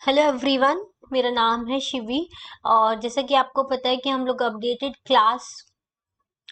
Hello everyone. मेरा नाम है शिवी। और जैसा कि आपको पता है कि हम लोग updated class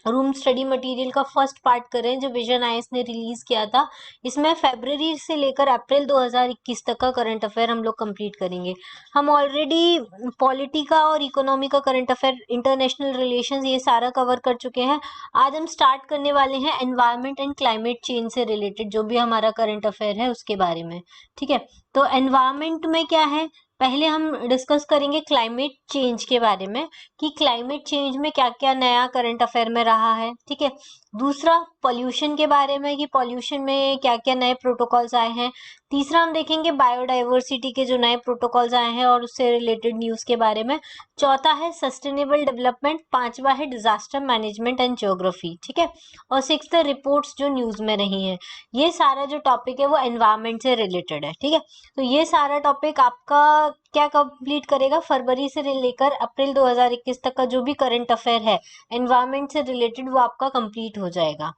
room study material का फर्स्ट पार्ट कर रहे हैं जो विजन आईएएस ने रिलीज किया था। इसमें फरवरी से लेकर अप्रैल 2021 तक का करंट अफेयर हम लोग कंप्लीट करेंगे। हम ऑलरेडी पॉलिटी का और इकोनॉमी का करंट अफेयर, इंटरनेशनल रिलेशंस, ये सारा कवर कर चुके हैं। आज हम स्टार्ट करने वाले हैं एनवायरमेंट एंड क्लाइमेट चेंज से रिलेटेड जो भी हमारा करंट अफेयर है उसके बारे में। ठीक है, तो एनवायरमेंट में क्या है, पहले हम डिस्कस करेंगे क्लाइमेट चेंज के बारे में कि क्लाइमेट चेंज में क्या क्या नया करंट अफेयर में रहा है। ठीक है, दूसरा पॉल्यूशन के बारे में कि पॉल्यूशन में क्या क्या नए प्रोटोकॉल्स आए हैं। तीसरा हम देखेंगे बायोडाइवर्सिटी के जो नए प्रोटोकॉल्स आए हैं और उससे रिलेटेड न्यूज के बारे में। चौथा है सस्टेनेबल डेवलपमेंट। पांचवा है डिजास्टर मैनेजमेंट एंड ज्योग्राफी। ठीक है, और सिक्स्थ रिपोर्ट्स जो न्यूज में रही हैं। ये सारा जो टॉपिक है वो एनवायरमेंट से रिलेटेड है। ठीक है, तो ये सारा टॉपिक आपका क्या कंप्लीट करेगा, फरवरी से लेकर अप्रैल 2021 तक का जो भी करंट अफेयर है एनवायरमेंट से रिलेटेड वो आपका कंप्लीट हो जाएगा।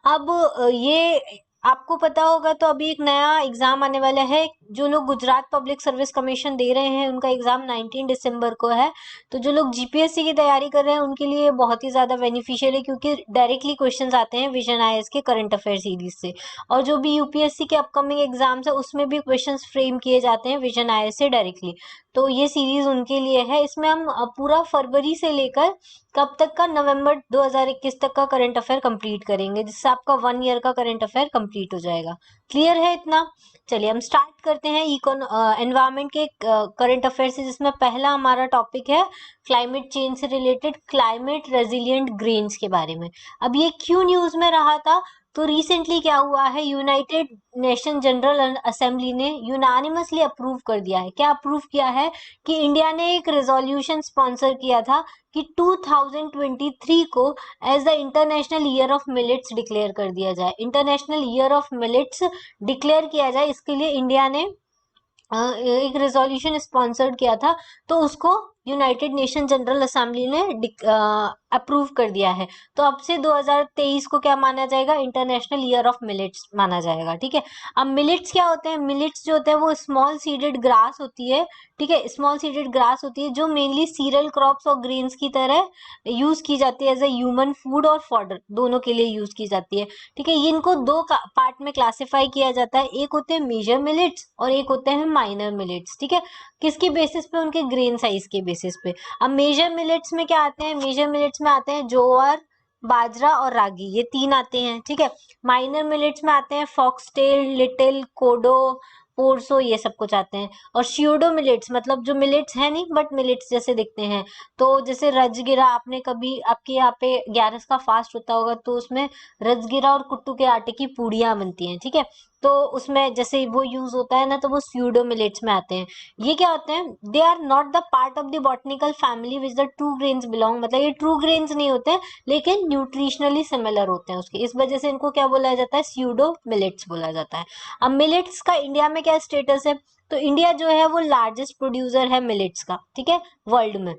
अब ये आपको पता होगा तो अभी एक नया एग्जाम आने वाला है। जो लोग गुजरात पब्लिक सर्विस कमीशन दे रहे हैं उनका एग्जाम 19 दिसंबर को है। तो जो लोग जीपीएससी की तैयारी कर रहे हैं उनके लिए बहुत ही ज्यादा बेनिफिशियल है क्योंकि डायरेक्टली क्वेश्चंस आते हैं विजन आईएएस के करंट अफेयर सीरीज से। और जो भी यूपीएससी के अपकमिंग एग्जाम्स है उसमें भी क्वेश्चंस फ्रेम किए जाते हैं विजन आईएएस से डायरेक्टली। तो ये सीरीज उनके लिए है। इसमें हम पूरा फरवरी से लेकर कब तक का, नवंबर 2021 तक का करंट अफेयर कंप्लीट करेंगे जिससे आपका 1 ईयर का करंट अफेयर कंप्लीट हो जाएगा। क्लियर है इतना? चलिए हम स्टार्ट करते हैं एनवायरमेंट के करंट अफेयर से, जिसमें पहला हमारा टॉपिक है क्लाइमेट चेंज से रिलेटेड क्लाइमेट रेजिलिएंट ग्रेन्स के बारे में। अब ये क्यों न्यूज में रहा था, तो रिसेंटली क्या हुआ है, यूनाइटेड नेशन जनरल असेंबली ने यूनानिमसली अप्रूव कर दिया है। क्या अप्रूव किया है कि इंडिया ने एक रेजोल्यूशन स्पॉन्सर किया था कि 2023 को as the international year of millets declare कर दिया जाए। International year of millets declare किया जाए, इसके लिए इंडिया ने एक रेजोल्यूशन स्पॉन्सर्ड किया था। तो उसको यूनाइटेड नेशन जनरल असेंबली ने अप्रूव कर दिया है। तो अब से 2023 को क्या माना जाएगा, इंटरनेशनल ईयर ऑफ मिलेट्स माना जाएगा। ठीक है, अब मिलेट्स क्या होते हैं, मिलेट्स जो होते हैं वो स्मॉल सीडेड ग्रास होती है। ठीक है, स्मॉल सीडेड ग्रास होती है जो मेनली सीरियल क्रॉप्स और ग्रेन्स की तरह यूज की जाती है एज ए ह्यूमन फूड और फॉडर, दोनों के लिए यूज की जाती है। ठीक है, इनको दो पार्ट में क्लासिफाई किया जाता है, एक होते हैं मेजर मिलेट्स और एक होते हैं माइनर मिलेट्स। ठीक है, किसकी बेसिस पे, उनके ग्रेन साइज के बेसिस पे। अब मेजर मिलेट्स में क्या आते हैं, मेजर मिलेट्स में आते हैं ज्वार, बाजरा और रागी, ये तीन आते हैं। ठीक है, माइनर मिलेट्स में आते हैं फॉक्सटेल, लिटिल, कोडो, पोरसो, ये सब कुछ आते हैं। और स्यूडो मिलेट्स मतलब जो मिलेट्स है नहीं बट मिलेट्स जैसे दिखते हैं, तो जैसे रजगिरा, आपने कभी आपके यहाँ पे 11 का फास्ट होता होगा तो उसमें रजगिरा और कुट्टू के आटे की पूड़ियां बनती हैं। ठीक है, तो उसमें जैसे वो यूज होता है ना, तो वो स्यूडो मिलेट्स में आते हैं। ये क्या होते हैं, they are not the part of the botanical family which the true grains belong, मतलब ये ट्रू ग्रेन्स नहीं होते हैं लेकिन न्यूट्रिशनली सिमिलर होते हैं उसके, इस वजह से इनको क्या बोला जाता है, स्यूडो मिलेट्स बोला जाता है। अब मिलेट्स का इंडिया में क्या स्टेटस है, तो इंडिया जो है वो लार्जेस्ट प्रोड्यूसर है मिलेट्स का। ठीक है, वर्ल्ड में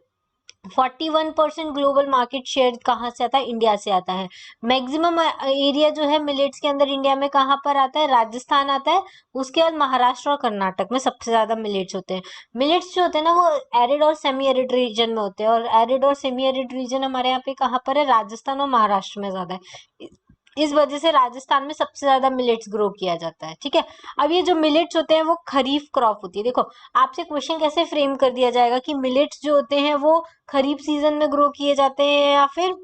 41% ग्लोबल मार्केट शेयर कहाँ से आता है, इंडिया से आता है। मैक्सिमम एरिया जो है मिलेट्स के अंदर इंडिया में कहाँ पर आता है, राजस्थान आता है। उसके बाद महाराष्ट्र और कर्नाटक में सबसे ज्यादा मिलेट्स होते हैं। मिलेट्स जो होते हैं ना वो एरिड और सेमी एरिड रीजन में होते हैं, और एरिड और सेमी एरिड रीजन हमारे यहाँ पे कहाँ पर है, राजस्थान और महाराष्ट्र में ज्यादा है। इस वजह से राजस्थान में सबसे ज्यादा मिलेट्स ग्रो किया जाता है। ठीक है, अब ये जो मिलेट्स होते हैं वो खरीफ क्रॉप होती है। देखो आपसे क्वेश्चन कैसे फ्रेम कर दिया जाएगा कि मिलेट्स जो होते हैं वो खरीफ सीजन में ग्रो किए जाते हैं या फिर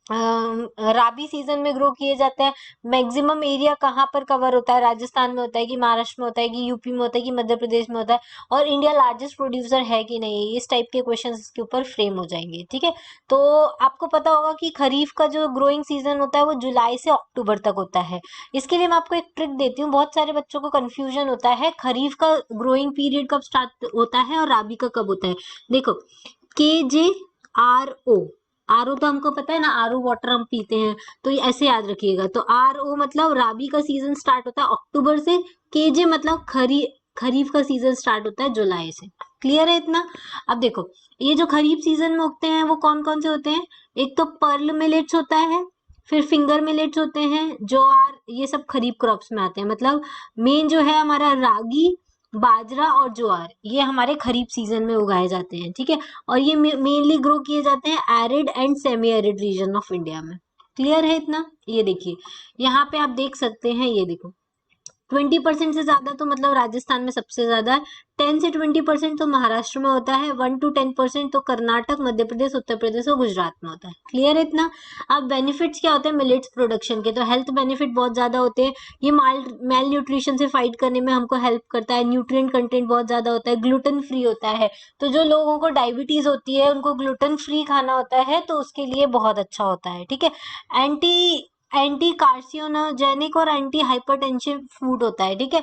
राबी सीजन में ग्रो किए जाते हैं। मैक्सिमम एरिया कहाँ पर कवर होता है, राजस्थान में होता है कि महाराष्ट्र में होता है कि यूपी में होता है कि मध्य प्रदेश में होता है, और इंडिया लार्जेस्ट प्रोड्यूसर है कि नहीं, इस टाइप के क्वेश्चन इसके ऊपर फ्रेम हो जाएंगे। ठीक है, तो आपको पता होगा कि खरीफ का जो ग्रोइंग सीजन होता है वो जुलाई से अक्टूबर तक होता है। इसके लिए मैं आपको एक ट्रिक देती हूँ, बहुत सारे बच्चों को कंफ्यूजन होता है खरीफ का ग्रोइंग पीरियड कब स्टार्ट होता है और राबी का कब होता है। देखो KJRO, आर ओ तो हमको पता है ना, आर ओ वाटर हम पीते हैं, तो ये ऐसे याद रखिएगा। तो आर ओ मतलब राबी का सीजन स्टार्ट होता है अक्टूबर से, केजे मतलब खरीफ का सीजन स्टार्ट होता है जुलाई से। क्लियर है इतना? अब देखो ये जो खरीफ सीजन में उगते हैं वो कौन कौन से होते हैं, एक तो पर्ल मिलेट्स होता है, फिर फिंगर मिलेट्स होते हैं, ज्वार, ये सब खरीफ क्रॉप्स में आते हैं। मतलब मेन जो है हमारा रागी, बाजरा और ज्वार ये हमारे खरीफ सीजन में उगाए जाते हैं, ठीक है। और ये मेनली ग्रो किए जाते हैं arid and semi arid region of India में। क्लियर है इतना? ये देखिए यहाँ पे आप देख सकते हैं, ये देखो 20% से ज्यादा तो मतलब राजस्थान में सबसे ज्यादा है, 10 से 20% तो महाराष्ट्र में होता है, 1 to 10% तो कर्नाटक, मध्य प्रदेश, उत्तर प्रदेश और गुजरात में होता है। क्लियर है इतना? अब बेनिफिट्स क्या होते हैं मिलेट्स प्रोडक्शन के? तो हेल्थ बेनिफिट बहुत ज्यादा होते हैं। ये माल न्यूट्रिशन से फाइट करने में हमको हेल्प करता है, न्यूट्रिएंट कंटेंट बहुत ज्यादा होता है, ग्लूटेन फ्री होता है। तो जो लोगों को डायबिटीज होती है उनको ग्लूटेन फ्री खाना होता है, तो उसके लिए बहुत अच्छा होता है, ठीक है। एंटी एंटी कार्सिनोजेनिक और एंटी हाइपरटेंसिव फूड होता है, ठीक है।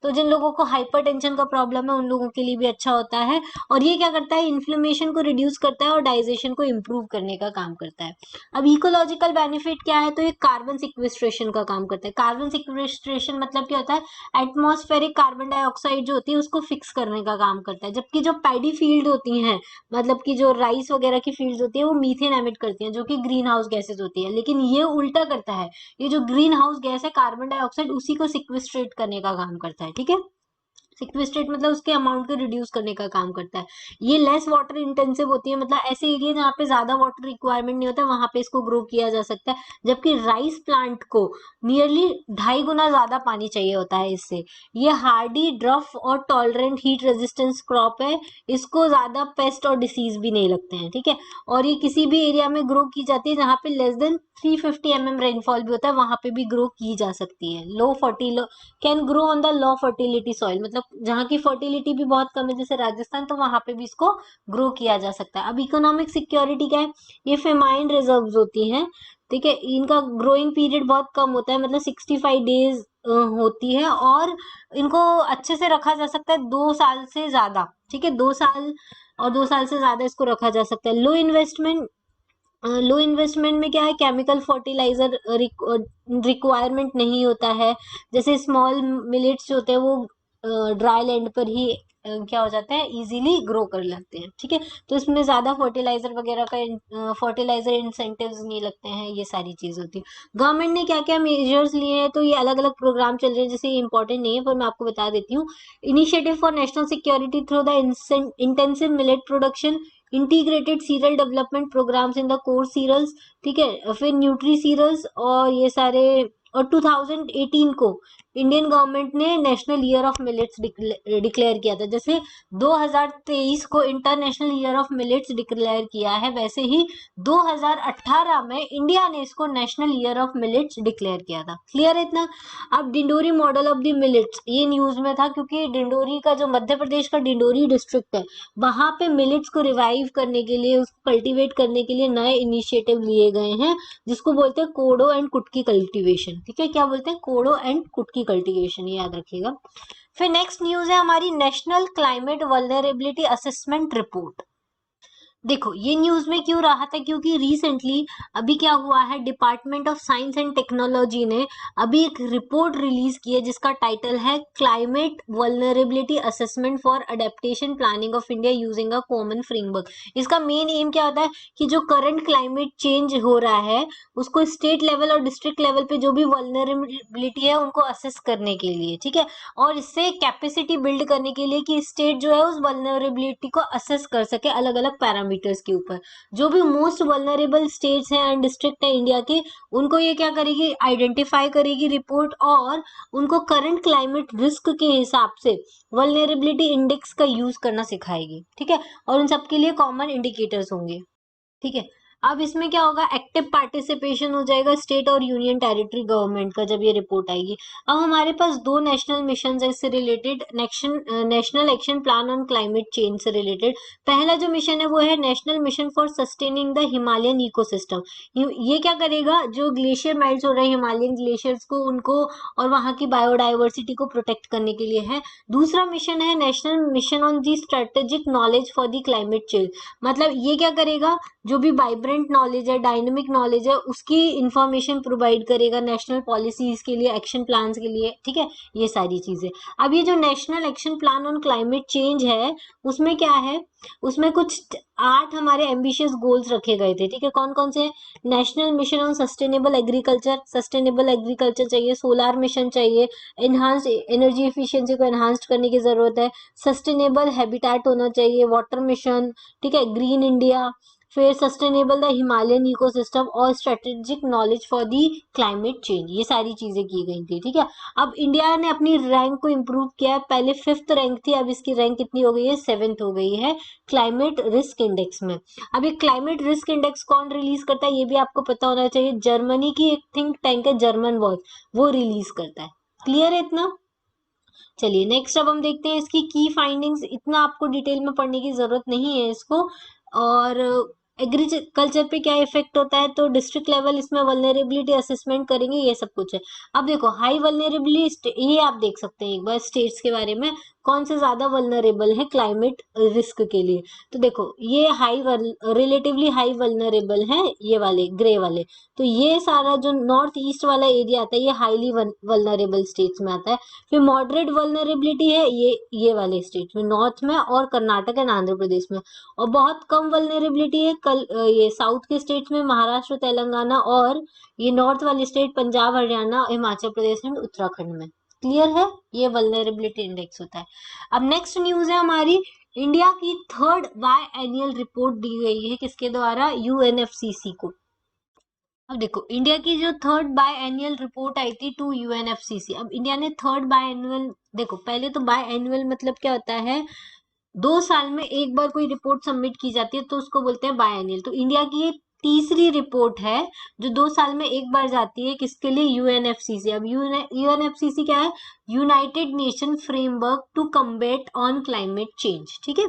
तो जिन लोगों को हाइपरटेंशन का प्रॉब्लम है उन लोगों के लिए भी अच्छा होता है। और ये क्या करता है, इन्फ्लेमेशन को रिड्यूस करता है और डाइजेशन को इम्प्रूव करने का काम करता है। अब इकोलॉजिकल बेनिफिट क्या है? तो ये कार्बन सिक्वेस्ट्रेशन का काम करता है। कार्बन सिक्वेस्ट्रेशन मतलब क्या होता है, एटमॉस्फेरिक कार्बन डाइऑक्साइड जो होती है उसको फिक्स करने का काम करता है। जबकि जो पैडी फील्ड होती हैं, मतलब कि जो राइस वगैरह की फील्ड होती है, वो मीथेन एमिट करती हैं जो कि ग्रीन हाउस गैसेज होती है। लेकिन ये उल्टा करता है, ये जो ग्रीन हाउस गैस है कार्बन डाइऑक्साइड उसी को सिक्वेस्ट्रेट करने का काम करता है, ठीक है। सिक्वेस्ट्रेट मतलब उसके अमाउंट को रिड्यूस करने का काम करता है। ये लेस वाटर इंटेंसिव होती है, मतलब ऐसे एरिया जहाँ पे ज्यादा वाटर रिक्वायरमेंट नहीं होता वहां पे इसको ग्रो किया जा सकता है। जबकि राइस प्लांट को नियरली 2.5 गुना ज्यादा पानी चाहिए होता है इससे। ये हार्डी, ड्रफ और टॉलरेंट हीट रेजिस्टेंस क्रॉप है। इसको ज्यादा पेस्ट और डिसीज भी नहीं लगते हैं, ठीक है। और ये किसी भी एरिया में ग्रो की जाती है जहाँ पे लेस देन 350 रेनफॉल भी होता है, वहां पे भी ग्रो की जा सकती है। Low fertile can grow on the low fertility soil, मतलब जहाँ की फर्टिलिटी भी बहुत कम है जैसे राजस्थान, तो वहां पे भी इसको ग्रो किया जा सकता है। अब इकोनॉमिक सिक्योरिटी क्या है? ये फेमाइन रिजर्व्स होती हैं, ठीक है। इनका ग्रोइंग पीरियड बहुत कम होता है, मतलब 65 डेज होती है। और इनको अच्छे से रखा जा सकता है 2 साल से ज्यादा, ठीक है। 2 साल और 2 साल से ज्यादा इसको रखा जा सकता है। लो इन्वेस्टमेंट में क्या है, केमिकल फर्टिलाइजर रिक्वायरमेंट नहीं होता है। जैसे स्मॉल मिलेट्स जो होते हैं वो ड्राई लैंड पर ही क्या हो जाते हैं, इजीली ग्रो कर लेते हैं, ठीक है। तो इसमें ज्यादा फर्टिलाइजर वगैरह का फर्टिलाइजर इंसेंटिव्स नहीं लगते हैं, ये सारी चीज होती है। गवर्नमेंट ने क्या क्या मेजर्स लिए हैं? तो ये अलग अलग प्रोग्राम चल रहे हैं, जैसे इंपॉर्टेंट नहीं है पर मैं आपको बता देती हूँ। Initiative for national security through the intensive millet production, integrated cereal development programmes in the core cereals, ठीक है। फिर न्यूट्री सीरियल्स और ये सारे। और 2018 को इंडियन गवर्नमेंट ने national year of millets declare किया था। जैसे 2023 को international year of millets declare किया है, वैसे ही 2018 में इंडिया ने इसको national year of millets declare किया था। क्लियर है इतना? अब Dindori model of the millets, ये न्यूज में था क्योंकि डिंडोरी का जो मध्य प्रदेश का डिंडोरी डिस्ट्रिक्ट है, वहां पे मिलेट्स को रिवाइव करने के लिए, उसको कल्टीवेट करने के लिए नए इनिशिएटिव लिए गए हैं, जिसको बोलते हैं कोडो एंड कुटकी कल्टीवेशन, ठीक है। क्या बोलते हैं? कोडो एंड कुटकी कल्टीवेशन, ये याद रखिएगा। फिर नेक्स्ट न्यूज है हमारी, national climate vulnerability assessment report. देखो ये न्यूज में क्यों रहा था, क्योंकि रिसेंटली अभी क्या हुआ है, department of science and technology ने अभी एक रिपोर्ट रिलीज की है जिसका टाइटल है climate vulnerability assessment for adaptation planning of India using a common framework. इसका मेन एम क्या होता है कि जो करंट क्लाइमेट चेंज हो रहा है उसको स्टेट लेवल और डिस्ट्रिक्ट लेवल पे जो भी वल्नरेबिलिटी है उनको असेस करने के लिए, ठीक है। और इससे कैपेसिटी बिल्ड करने के लिए कि स्टेट जो है उस वल्नरेबिलिटी को असेस कर सके अलग अलग पैरामीटर्स के ऊपर। जो भी मोस्ट वल्नरेबल स्टेट्स हैं एंड डिस्ट्रिक्ट है इंडिया के, उनको ये क्या करेगी, आइडेंटिफाई करेगी रिपोर्ट, और उनको करंट क्लाइमेट रिस्क के हिसाब से वल्नरेबिलिटी इंडेक्स का यूज करना सिखाएगी, ठीक है। और उन सबके लिए कॉमन इंडिकेटर्स होंगे, ठीक है। अब इसमें क्या होगा, एक्टिव पार्टिसिपेशन हो जाएगा स्टेट और यूनियन टेरिटरी गवर्नमेंट का जब ये रिपोर्ट आएगी। अब हमारे पास 2 नेशनल मिशन है इससे related, national action plan on climate change से रिलेटेड। पहला जो मिशन है वो है national mission for sustaining the Himalayan ecosystem. ये क्या करेगा, जो ग्लेशियर मेल्ट हो रहे हैं हिमालयन ग्लेशियर्स को, उनको और वहां की बायोडाइवर्सिटी को प्रोटेक्ट करने के लिए है। दूसरा मिशन है national mission on the strategic knowledge for the climate change. मतलब ये क्या करेगा, जो भी वाइब्रेंट वाइब्रेंट नॉलेज है, डायनेमिक नॉलेज है, उसकी इंफॉर्मेशन प्रोवाइड करेगा नेशनल पॉलिसीज के लिए, एक्शन प्लान्स के लिए, ठीक है, ये सारी चीजें। अब ये जो national action plan on climate change है, उसमें क्या है, उसमें कुछ 8 हमारे एम्बिशियस गोल्स रखे गए थे, ठीक है। कौन कौन से? National mission on sustainable agriculture, sustainable agriculture चाहिए, सोलार मिशन चाहिए, एनहांस एनर्जी एफिशिएंसी को एनहांस करने की जरूरत है, सस्टेनेबल हैबिटेट होना चाहिए, वाटर मिशन, ठीक है, ग्रीन इंडिया, फिर सस्टेनेबल द हिमालयन इकोसिस्टम और strategic knowledge for the climate change, ये सारी चीजें की गई थी, ठीक है। अब इंडिया ने अपनी रैंक को इम्प्रूव किया है, पहले 5th रैंक थी, अब इसकी रैंक कितनी हो गई है? 7th हो गई है क्लाइमेट रिस्क इंडेक्स में। अब ये क्लाइमेट रिस्क इंडेक्स कौन रिलीज करता है, ये भी आपको पता होना चाहिए। जर्मनी की एक थिंक टैंक है जर्मन वॉच, वो रिलीज करता है। क्लियर है इतना? चलिए नेक्स्ट अब हम देखते हैं इसकी की फाइंडिंग्स। इतना आपको डिटेल में पढ़ने की जरूरत नहीं है इसको। और एग्रीकल्चर पे क्या इफेक्ट होता है, तो डिस्ट्रिक्ट लेवल इसमें वल्नरेबिलिटी असेसमेंट करेंगे, ये सब कुछ है। अब देखो हाई वल्नरेबिलिटी, ये आप देख सकते हैं एक बार स्टेट्स के बारे में, कौन से ज्यादा वल्नरेबल है क्लाइमेट रिस्क के लिए। तो देखो ये रिलेटिवली हाई वल्नरेबल है, ये वाले ग्रे वाले। तो ये सारा जो नॉर्थ ईस्ट वाला एरिया आता है, ये हाईली वल्नरेबल स्टेट्स में आता है। फिर मॉडरेट वल्नरेबिलिटी है ये वाले स्टेट में, नॉर्थ में और कर्नाटक एंड आंध्र प्रदेश में। और बहुत कम वल्नरेबिलिटी है ये साउथ के स्टेट्स में, महाराष्ट्र, तेलंगाना, और ये नॉर्थ वाले स्टेट पंजाब, हरियाणा, हिमाचल प्रदेश एंड उत्तराखंड में। क्लियर है? ये वल्नरेबिलिटी इंडेक्स होता है। अब नेक्स्ट न्यूज है हमारी, इंडिया की 3rd बाय एनुअल रिपोर्ट दी गई है किसके द्वारा? यूएनएफसीसी को। अब देखो इंडिया की जो 3rd बाय एनुअल रिपोर्ट आई थी टू यूएनएफसीसी, अब इंडिया ने 3rd बाय एनुअल, देखो पहले तो बाय एनुअल मतलब क्या होता है, 2 साल में एक बार कोई रिपोर्ट सबमिट की जाती है तो उसको बोलते हैं बायएनियल। तो इंडिया की ये तीसरी रिपोर्ट है जो 2 साल में एक बार जाती है, किसके लिए? यूएनएफसीसी। अब यूएनएफसीसी क्या है? United Nation framework to combat on climate change, ठीक है।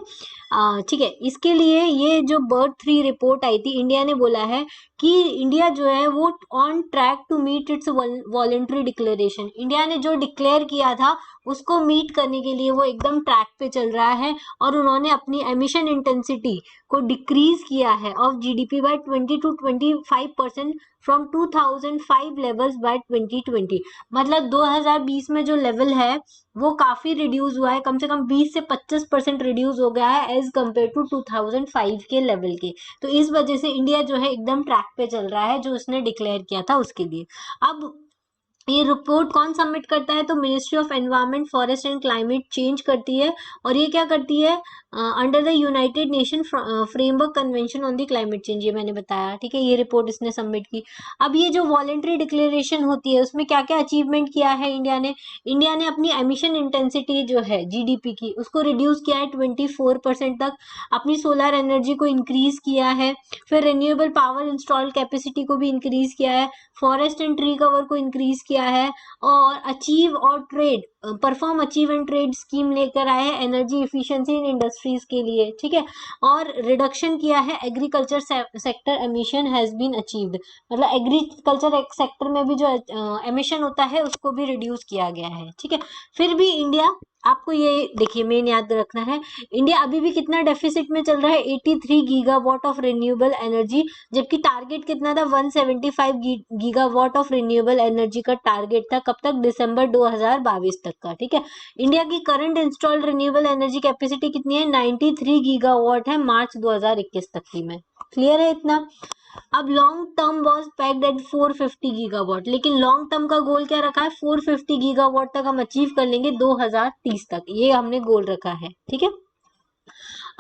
ठीक है, इसके लिए ये जो बर्ड 3 रिपोर्ट आई थी, इंडिया ने बोला है कि इंडिया जो है वो on track to meet its voluntary declaration. India ने जो डिक्लेयर किया था उसको मीट करने के लिए वो एकदम ट्रैक पे चल रहा है, और उन्होंने अपनी एमिशन इंटेंसिटी को डिक्रीज किया है of GDP by 20 to 25% from 2005 levels by 2020। मतलब 2020 में जो लेवल है वो काफी रिड्यूस हुआ है, कम से कम 20 से 25% रिड्यूस हो गया है एज कम्पेयर टू 2005 के लेवल के। तो इस वजह से इंडिया जो है एकदम ट्रैक पे चल रहा है जो उसने डिक्लेयर किया था उसके लिए। अब ये रिपोर्ट कौन सबमिट करता है? तो ministry of environment, forest and climate change करती है। और ये क्या करती है? Under the United Nation framework convention on the climate change, ये मैंने बताया, ठीक है। ये रिपोर्ट इसने सबमिट की। अब ये जो वॉलेंट्री डिक्लेरेशन होती है उसमें क्या क्या अचीवमेंट किया है इंडिया ने? इंडिया ने अपनी एमिशन इंटेंसिटी जो है जीडीपी की उसको रिड्यूस किया है 24% तक, अपनी सोलर एनर्जी को इंक्रीज किया है, फिर रिन्यूएबल पावर इंस्टॉल कैपेसिटी को भी इंक्रीज किया है, फॉरेस्ट एंड ट्री कवर को इंक्रीज किया है, और अचीव और trade perform achieve and trade scheme लेकर आए हैं एनर्जी इफिशिएंसी इन इंडस्ट्रीज के लिए, ठीक है। और रिडक्शन किया है agriculture sector emission has been achieved, मतलब एग्रीकल्चर सेक्टर में भी जो एमिशन होता है उसको भी रिड्यूस किया गया है, ठीक है। फिर भी इंडिया, आपको ये देखिए मेन याद रखना है, इंडिया अभी भी कितना डेफिसिट में चल रहा है? 83 गीगावाट ऑफ रिन्यूएबल एनर्जी, जबकि टारगेट कितना था? 175 गीगावाट ऑफ रिन्यूएबल एनर्जी का टारगेट था। कब तक? दिसंबर 2022 तक का, ठीक है। इंडिया की current installed renewable energy capacity कितनी है? 93 गीगावाट है मार्च 2021 तक की में। क्लियर है इतना? अब long term was packed at 450 gigawatt, लेकिन लॉन्ग टर्म का गोल क्या रखा है? 450 गीगावाट तक हम अचीव कर लेंगे 2030 तक, ये हमने गोल रखा है, ठीक है।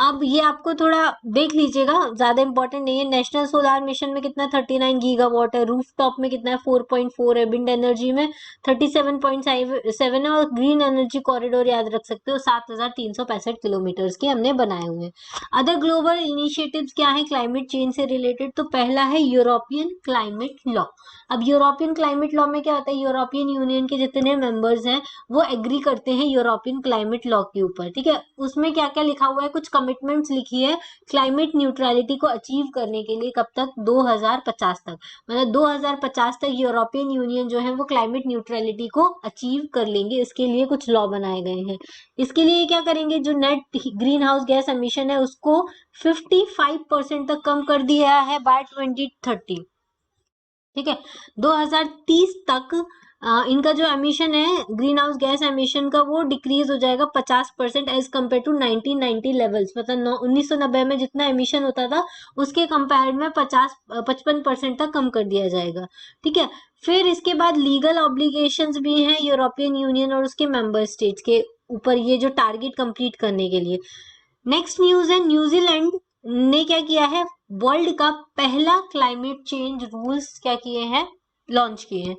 अब ये आपको थोड़ा देख लीजिएगा, ज्यादा इंपॉर्टेंट नहीं है। नेशनल सोलार मिशन में कितना? 39 गीगावाट है, रूफ टॉप में कितना है? 4.4 है, विंड एनर्जी में 37.7 है, और ग्रीन एनर्जी कॉरिडोर याद रख सकते हो 7365 किलोमीटर के हमने बनाए हुए हैं। अदर ग्लोबल इनिशिएटिव्स क्या है क्लाइमेट चेंज से रिलेटेड? तो पहला है यूरोपियन क्लाइमेट लॉ। अब यूरोपियन क्लाइमेट लॉ में क्या होता है? यूरोपियन यूनियन के जितने मेंबर्स हैं वो एग्री करते हैं यूरोपियन क्लाइमेट लॉ के ऊपर, ठीक है। उसमें क्या क्या लिखा हुआ है? कुछ कमिटमेंट्स लिखी है क्लाइमेट न्यूट्रलिटी को अचीव करने के लिए। कब तक? 2050 तक। मतलब 2050 तक यूरोपियन यूनियन जो है वो क्लाइमेट न्यूट्रलिटी को अचीव कर लेंगे। इसके लिए कुछ लॉ बनाए गए हैं। इसके लिए क्या करेंगे, जो net green house gas emission है उसको 55% तक कम कर दिया है बाय 2030। ठीक है, 2030 तक इनका जो एमिशन है ग्रीन हाउस गैस एमिशन का वो डिक्रीज हो जाएगा 50% एज कम्पेयर टू 1990 लेवल्स। मतलब 1990 में जितना एमिशन होता था उसके कंपेयर में 55% तक कम कर दिया जाएगा। ठीक है, फिर इसके बाद लीगल ऑब्लिगेशंस भी हैं यूरोपियन यूनियन और उसके मेंबर स्टेट्स के ऊपर, ये जो टारगेट कंप्लीट करने के लिए। नेक्स्ट न्यूज है, न्यूजीलैंड ने क्या किया है, वर्ल्ड का पहला क्लाइमेट चेंज रूल्स क्या किए हैं, लॉन्च किए हैं।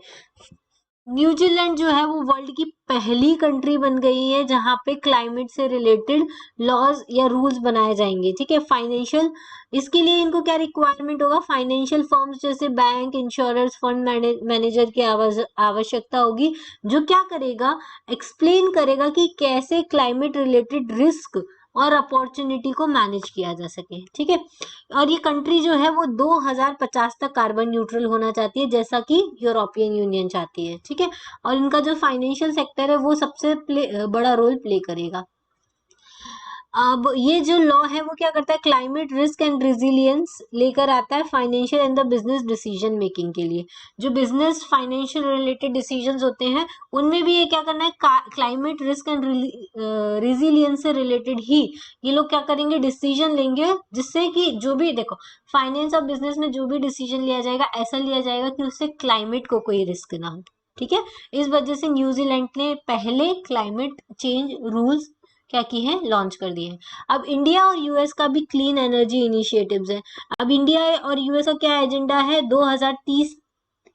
न्यूजीलैंड जो है वो वर्ल्ड की पहली कंट्री बन गई है जहां पे क्लाइमेट से रिलेटेड लॉज या रूल्स बनाए जाएंगे। ठीक है, फाइनेंशियल, इसके लिए इनको क्या रिक्वायरमेंट होगा, फाइनेंशियल फर्म्स जैसे बैंक, इंश्योरर्स, फंड मैनेजर की आवश्यकता होगी, जो क्या करेगा, एक्सप्लेन करेगा कि कैसे क्लाइमेट रिलेटेड रिस्क और अपॉर्चुनिटी को मैनेज किया जा सके। ठीक है, और ये कंट्री जो है वो 2050 तक कार्बन न्यूट्रल होना चाहती है, जैसा कि यूरोपियन यूनियन चाहती है। ठीक है, और इनका जो फाइनेंशियल सेक्टर है वो सबसे बड़ा रोल प्ले करेगा। अब ये जो लॉ है वो क्या करता है, क्लाइमेट रिस्क एंड रेजिलियंस लेकर आता है financial and the business decision making के लिए। जो बिजनेस फाइनेंशियल रिलेटेड डिसीजंस होते हैं उनमें भी ये क्या करना है, क्लाइमेट रिस्क एंड रेजिलियंस से रिलेटेड ही ये लोग क्या करेंगे, डिसीजन लेंगे, जिससे कि जो भी देखो फाइनेंस और बिजनेस में जो भी डिसीजन लिया जाएगा ऐसा लिया जाएगा कि उससे क्लाइमेट को कोई रिस्क ना हो। ठीक है, इस वजह से न्यूजीलैंड ने पहले क्लाइमेट चेंज रूल्स क्या की है, लॉन्च कर दिए हैं। अब इंडिया और यूएस का भी क्लीन एनर्जी इनिशिएटिव्स है। अब इंडिया और यूएस का क्या एजेंडा है, 2030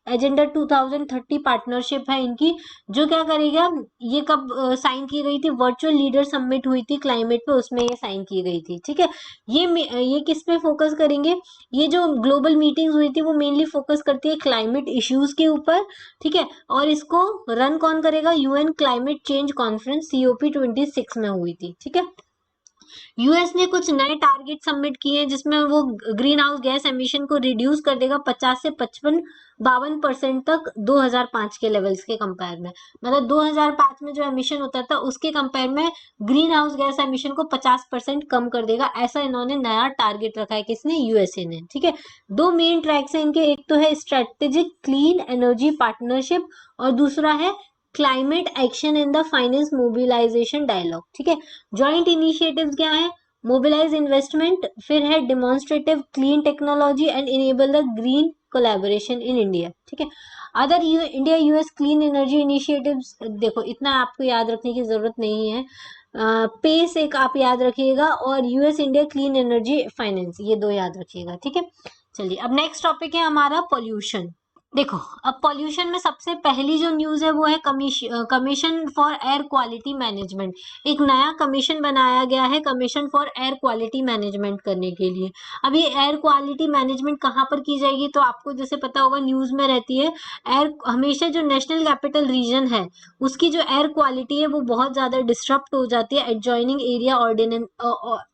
एजेंडा 2030 पार्टनरशिप है इनकी, जो क्या करेगा, ये कब साइन की गई थी, वर्चुअल लीडर समिट हुई थी क्लाइमेट पे, उसमें ये साइन की गई थी। ठीक है, ये किस पे फोकस करेंगे, ये जो ग्लोबल मीटिंग्स हुई थी वो मेनली फोकस करती है क्लाइमेट इश्यूज के ऊपर। ठीक है, और इसको रन कौन करेगा, UN climate change conference COP26 में हुई थी। ठीक है, यूएस ने कुछ नए टारगेट सबमिट किए हैं जिसमें वो ग्रीन हाउस गैस एमिशन को रिड्यूस कर देगा 50 से 52% तक 2005 के लेवल्स के कंपेयर में। मतलब 2005 में जो एमिशन होता था उसके कंपेयर में ग्रीन हाउस गैस एमिशन को 50% कम कर देगा, ऐसा इन्होंने नया टारगेट रखा है। किसने, यूएसए ने। ठीक है, दो मेन ट्रैक्स हैं इनके, एक तो है स्ट्रेटेजिक क्लीन एनर्जी पार्टनरशिप और दूसरा है climate action in the finance mobilisation dialogue. ठीक है, ज्वाइंट इनिशिएटिव्स क्या है, मोबिलाइज इन्वेस्टमेंट, फिर है demonstrative clean technology and enable the green collaboration in India. ठीक है, other India US clean energy initiatives, देखो इतना आपको याद रखने की जरूरत नहीं है, पेस एक आप याद रखिएगा और US India clean energy finance, ये दो याद रखिएगा। ठीक है, चलिए अब नेक्स्ट टॉपिक है हमारा पॉल्यूशन। देखो, अब पॉल्यूशन में सबसे पहली जो न्यूज है वो है commission for air quality management. एक नया कमीशन बनाया गया है, commission for air quality management करने के लिए। अब ये एयर क्वालिटी मैनेजमेंट कहाँ पर की जाएगी, तो आपको जैसे पता होगा न्यूज में रहती है, एयर हमेशा जो नेशनल कैपिटल रीजन है उसकी जो एयर क्वालिटी है वो बहुत ज्यादा डिस्टर्ब हो जाती है adjoining area ordinance,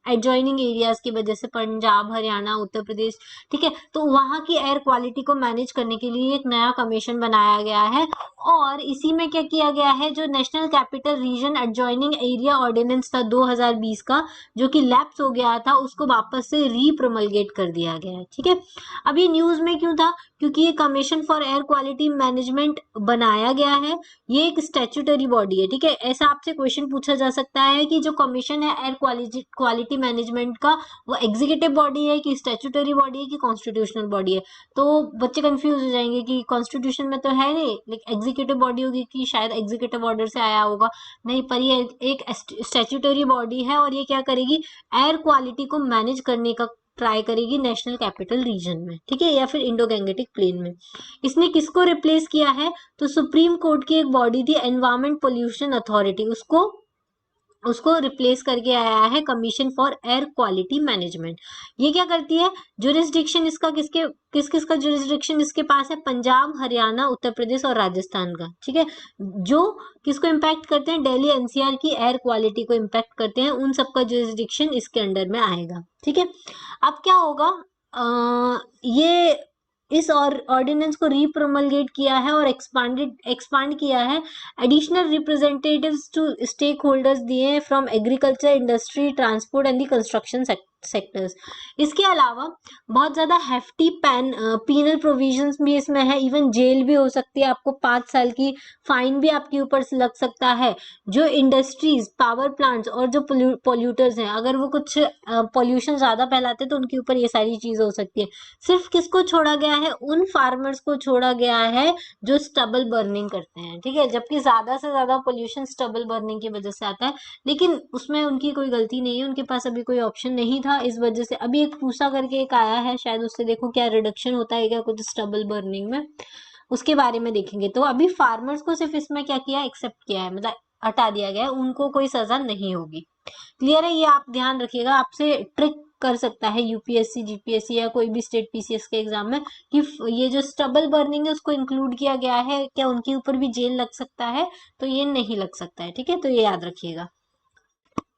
adjoining areas की वजह से, पंजाब, हरियाणा, उत्तर प्रदेश। ठीक है, तो वहां की एयर क्वालिटी को मैनेज करने के लिए एक नया कमीशन बनाया गया है और इसी में क्या किया गया है, जो national capital region adjoining area ordinance था 2020 का, जो कि लैप्स हो गया था, उसको वापस से रीप्रमलगेट कर दिया गया है। ठीक है, अब ये न्यूज में क्यों था, क्योंकि ये commission for air quality management बनाया गया है, ये एक स्टैट्यूटरी बॉडी है। ठीक है, ऐसा आपसे क्वेश्चन पूछा जा सकता है कि जो कमीशन है एयर क्वालिटी मैनेजमेंट का, वो एग्जीक्यूटिव बॉडी है कि स्टैट्यूटरी बॉडी है कि कॉन्स्टिट्यूशनल बॉडी है। तो बच्चे कंफ्यूज हो जाएंगे कि कॉन्स्टिट्यूशन में तो है नहीं, लेकिन एग्जीक्यूटिव बॉडी होगी कि शायद एग्जीक्यूटिव ऑर्डर से आया होगा, नहीं, पर ये एक स्टैट्यूटरी बॉडी है और ये क्या करेगी, एयर क्वालिटी को मैनेज करने का ट्राई करेगी नेशनल कैपिटल रीजन में। ठीक है, या फिर इंडो गैंगेटिक प्लेन में। इसने किसको रिप्लेस किया है, तो सुप्रीम कोर्ट की एक बॉडी थी एनवायरमेंट पोल्यूशन अथॉरिटी, उसको उसको रिप्लेस करके आया है commission for air quality management. ये क्या करती है, जुरिस्डिक्शन इसका किस किस का जुरिस्डिक्शन इसके पास है, पंजाब, हरियाणा, उत्तर प्रदेश और राजस्थान का, ठीक है। जो किसको इम्पैक्ट करते हैं, दिल्ली एनसीआर की एयर क्वालिटी को इम्पैक्ट करते हैं, उन सबका जुरिस्डिक्शन इसके अंडर में आएगा, ठीक है। अब क्या होगा, ये इस ऑर्डिनेंस को रीप्रोमलगेट किया है और एक्सपांड किया है, additional representatives to stakeholders दिए हैं from agriculture, industry, transport and the construction sectors. इसके अलावा बहुत ज्यादा हेफ्टी पीनल प्रोविजंस भी इसमें है, इवन जेल भी हो सकती है, आपको 5 साल की फाइन भी आपके ऊपर से लग सकता है। जो इंडस्ट्रीज, पावर प्लांट्स और जो पोल्यूटर्स हैं, अगर वो कुछ पोल्यूशन ज्यादा फैलाते हैं तो उनके ऊपर ये सारी चीजें हो सकती है। सिर्फ किसको छोड़ा गया है, उन फार्मर्स को छोड़ा गया है जो स्टबल बर्निंग करते हैं, ठीक है। जबकि ज्यादा से ज्यादा पोल्यूशन स्टबल बर्निंग की वजह से आता है, लेकिन उसमें उनकी कोई गलती नहीं है, उनके पास अभी कोई ऑप्शन नहीं था, इस वजह से अभी एक पूसा करके एक आया है, शायद उससे देखो क्या रिडक्शन होता है क्या कुछ स्टबल बर्निंग में, उसके बारे में देखेंगे। तो अभी फार्मर्स को सिर्फ इसमें क्या किया, एक्सेप्ट किया है, मतलब हटा दिया गया है, उनको कोई सजा नहीं होगी। क्लियर है, ये आप ध्यान रखिएगा, आपसे ट्रिक कर सकता है यूपीएससी, जीपीएससी या कोई भी स्टेट पीसीएस के एग्जाम में कि ये जो स्टबल बर्निंग है उसको इंक्लूड किया गया है क्या, उनके ऊपर भी जेल लग सकता है, तो ये नहीं लग सकता है, ठीक है, तो ये याद रखिएगा।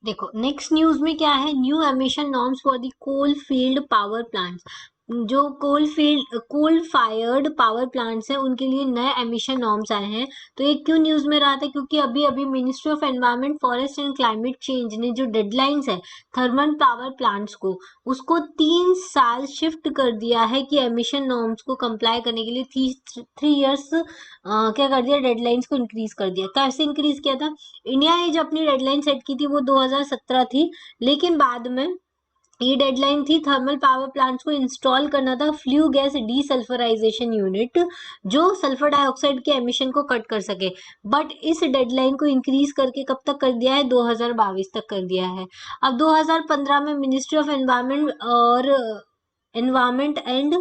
देखो नेक्स्ट न्यूज में क्या है, new emission norms for the coal field power plants. जो कोल फायर्ड पावर प्लांट्स हैं उनके लिए नए एमिशन नॉर्म्स आए हैं। तो ये क्यों न्यूज में रहा था, क्योंकि अभी अभी ministry of environment, forest and climate change ने जो डेडलाइंस है थर्मल पावर प्लांट्स को, उसको 3 साल शिफ्ट कर दिया है कि एमिशन नॉर्म्स को कंप्लाई करने के लिए 3 इयर्स क्या कर दिया, डेडलाइंस को इंक्रीज कर दिया। कैसे इंक्रीज किया था, इंडिया ने जो अपनी डेडलाइन सेट की थी वो 2017 थी, लेकिन बाद में ये डेडलाइन थी थर्मल पावर प्लांट्स को इंस्टॉल करना था फ्ल्यू गैस डीसल्फराइजेशन यूनिट, जो सल्फर डाइऑक्साइड के एमिशन को कट कर सके। बट इस डेडलाइन को इंक्रीज करके कब तक कर दिया है, 2022 तक कर दिया है। अब 2015 में ministry of environment and